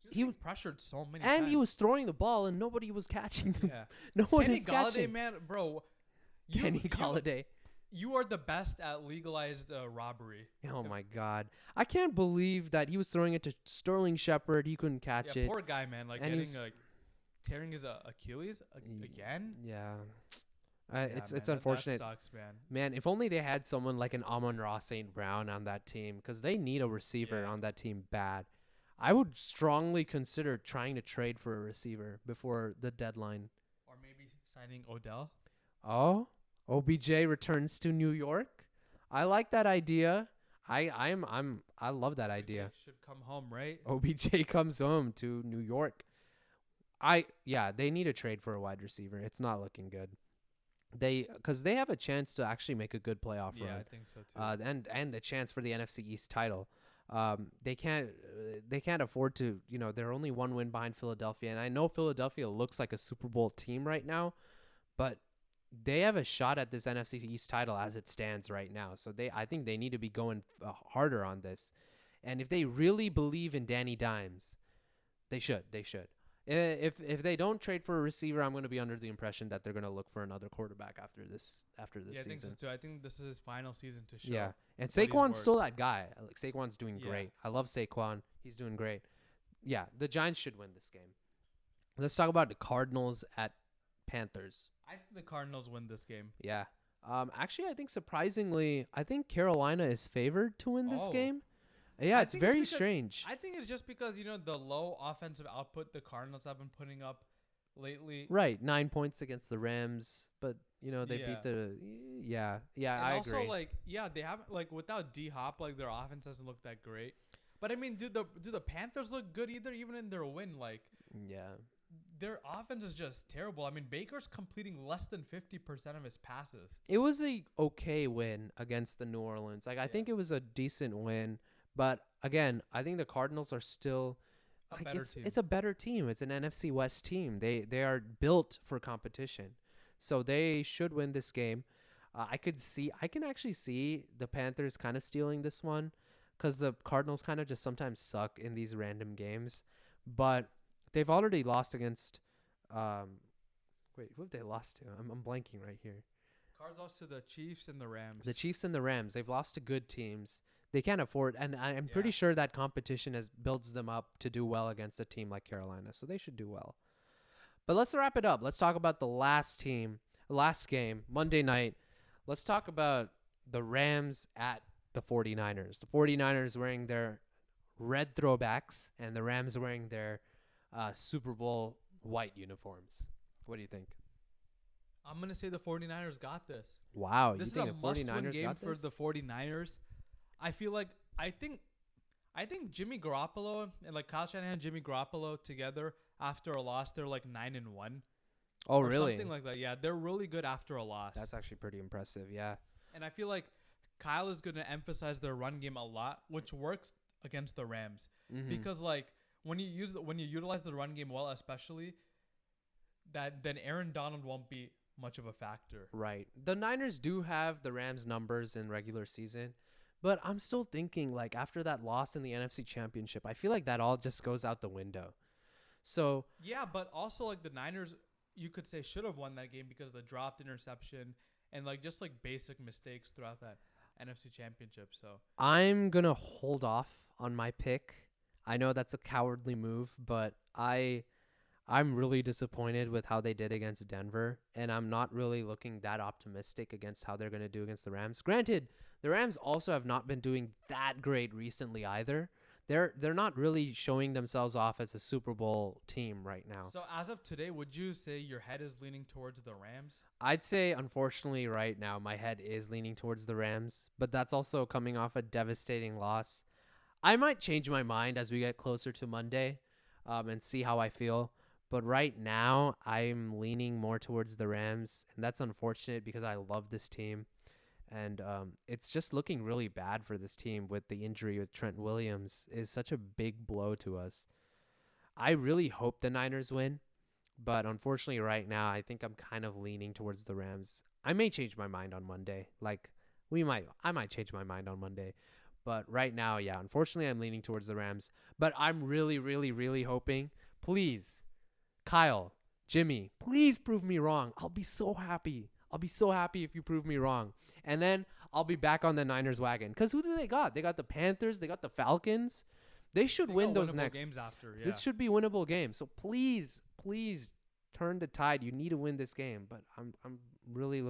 B: he was pressured so many times.
A: And he was throwing the ball, and nobody was catching them.
B: Yeah.
A: No one
B: Kenny
A: is
B: Galladay,
A: catching.
B: man, bro.
A: Kenny Galladay.
B: You are the best at legalized robbery.
A: Oh, my God. I can't believe that he was throwing it to Sterling Shepard. He couldn't catch it.
B: Poor guy, man. Like,
A: and
B: tearing his Achilles again.
A: Yeah. It's unfortunate.
B: That sucks, man.
A: Man, if only they had someone like an Amon-Ra St. Brown on that team, because they need a receiver on that team bad. I would strongly consider trying to trade for a receiver before the deadline.
B: Or maybe signing Odell.
A: Oh, OBJ returns to New York. I like that idea. I love that idea.
B: OBJ should come home, right?
A: OBJ comes home to New York. They need a trade for a wide receiver. It's not looking good. Because they have a chance to actually make a good playoff run.
B: Yeah, I think so too.
A: And the chance for the NFC East title. They can't afford to. They're only one win behind Philadelphia, and I know Philadelphia looks like a Super Bowl team right now, but they have a shot at this NFC East title as it stands right now. So I think they need to be going harder on this, and if they really believe in Danny Dimes, they should. If they don't trade for a receiver, I'm going to be under the impression that they're going to look for another quarterback after this season.
B: I think so too. I think this is his final season to show.
A: Yeah, and Saquon's still that guy. Like Saquon's doing great. I love Saquon. He's doing great. Yeah, the Giants should win this game. Let's talk about the Cardinals at Panthers.
B: I think the Cardinals win this game.
A: Yeah. Actually, I think surprisingly, I think Carolina is favored to win this game. Yeah, it's very strange.
B: I think it's just because, the low offensive output the Cardinals have been putting up lately.
A: Right, 9 points against the Rams, but, they beat the Yeah,
B: and
A: I
B: also,
A: agree.
B: they haven't, without D-Hop, their offense doesn't look that great. But, I mean, do the Panthers look good either, even in their win?
A: Yeah.
B: Their offense is just terrible. I mean, Baker's completing less than 50% of his passes.
A: It was a okay win against the New Orleans. I think it was a decent win. But again, I think the Cardinals are still it's a better team. It's an NFC West team. They are built for competition. So they should win this game. I can actually see the Panthers kind of stealing this one cuz the Cardinals kind of just sometimes suck in these random games. But they've already lost against wait, who have they lost to? I'm blanking right here.
B: Cards lost to the Chiefs and the Rams.
A: The Chiefs and the Rams. They've lost to good teams. They can't afford, and I'm pretty sure that competition builds them up to do well against a team like Carolina, so they should do well. But let's wrap it up. Let's talk about the last game, Monday night. Let's talk about the Rams at the 49ers. The 49ers wearing their red throwbacks, and the Rams wearing their Super Bowl white uniforms. What do you think?
B: I'm going to say the 49ers got this.
A: Wow,
B: this
A: you think
B: is a
A: the 49ers
B: must-win game
A: got this?
B: for the 49ers. I feel like I think Jimmy Garoppolo and Kyle Shanahan and Jimmy Garoppolo together after a loss, they're 9-1.
A: Oh,
B: or
A: really?
B: Something like that. Yeah, they're really good after a loss.
A: That's actually pretty impressive, yeah.
B: And I feel like Kyle is going to emphasize their run game a lot, which works against the Rams.
A: Mm-hmm.
B: Because when you utilize the run game well, especially, then Aaron Donald won't be much of a factor.
A: Right. The Niners do have the Rams numbers in regular season, but I'm still thinking after that loss in the NFC Championship, I feel like that all just goes out the window. So
B: yeah, but also the Niners, you could say, should have won that game because of the dropped interception and just basic mistakes throughout that NFC Championship. So
A: I'm gonna hold off on my pick. I know that's a cowardly move, but I I'm really disappointed with how they did against Denver, and I'm not really looking that optimistic against how they're going to do against the Rams. Granted, the Rams also have not been doing that great recently either. They're not really showing themselves off as a Super Bowl team right now.
B: So as of today, would you say your head is leaning towards the Rams?
A: I'd say, unfortunately, right now, my head is leaning towards the Rams, but that's also coming off a devastating loss. I might change my mind as we get closer to Monday and see how I feel. But right now, I'm leaning more towards the Rams, and that's unfortunate because I love this team. And it's just looking really bad for this team with the injury with Trent Williams. Is such a big blow to us. I really hope the Niners win, but unfortunately right now, I think I'm kind of leaning towards the Rams. I may change my mind on Monday. I might change my mind on Monday. But right now, yeah, unfortunately, I'm leaning towards the Rams. But I'm really, really, really hoping, please, Kyle, Jimmy, please prove me wrong. I'll be so happy. I'll be so happy if you prove me wrong. And then I'll be back on the Niners wagon. Because who do they got? They got the Panthers. They got the Falcons. They should win those next
B: games after. Yeah.
A: This should be winnable games. So please, please turn the tide. You need to win this game. But I'm really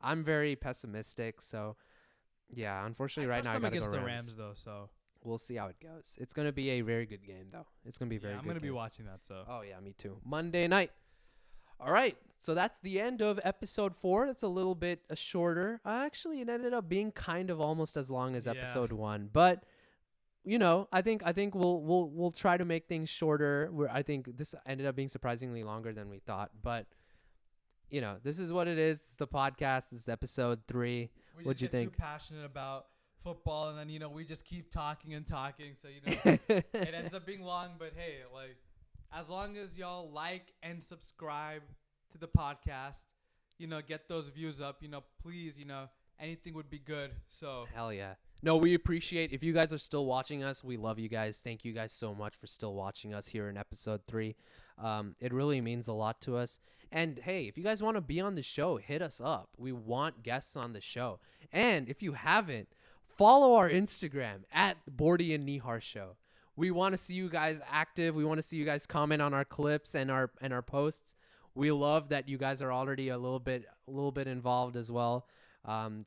A: I'm very pessimistic. So yeah, unfortunately right now I got to go
B: against the
A: Rams.
B: Rams though, so
A: we'll see how it goes. It's going to be a very good game, though. It's going to be very good.
B: I'm going to be watching that. So.
A: Oh, yeah, me too. Monday night. All right. So that's the end of episode 4. It's a little bit shorter. Actually, it ended up being kind of almost as long as episode 1. But, I think we'll try to make things shorter. I think this ended up being surprisingly longer than we thought. But, this is what it is. It's the podcast. This is episode 3. What'd you think?
B: Too passionate about football, and then we just keep talking and talking, so it ends up being long. But hey, as long as y'all like and subscribe to the podcast, get those views up, please, anything would be good. So
A: hell yeah. No, we appreciate if you guys are still watching us. We love you guys. Thank you guys so much for still watching us here in episode 3. It really means a lot to us. And hey, if you guys want to be on the show, hit us up. We want guests on the show. And if you haven't, follow our Instagram at Borty and Nihar Show. We want to see you guys active. We want to see you guys comment on our clips and our posts. We love that you guys are already a little bit involved as well.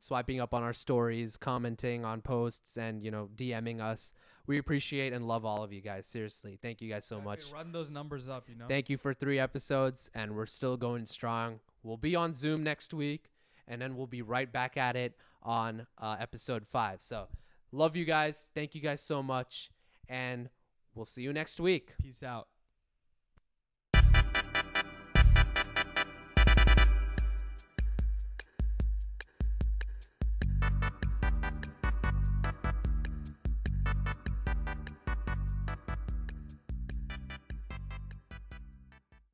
A: Swiping up on our stories, commenting on posts, and DMing us. We appreciate and love all of you guys. Seriously, thank you guys so much.
B: Run those numbers up.
A: Thank you for 3 episodes, and we're still going strong. We'll be on Zoom next week, and then we'll be right back at it on episode 5. So, love you guys. Thank you guys so much, and we'll see you next week.
B: Peace out.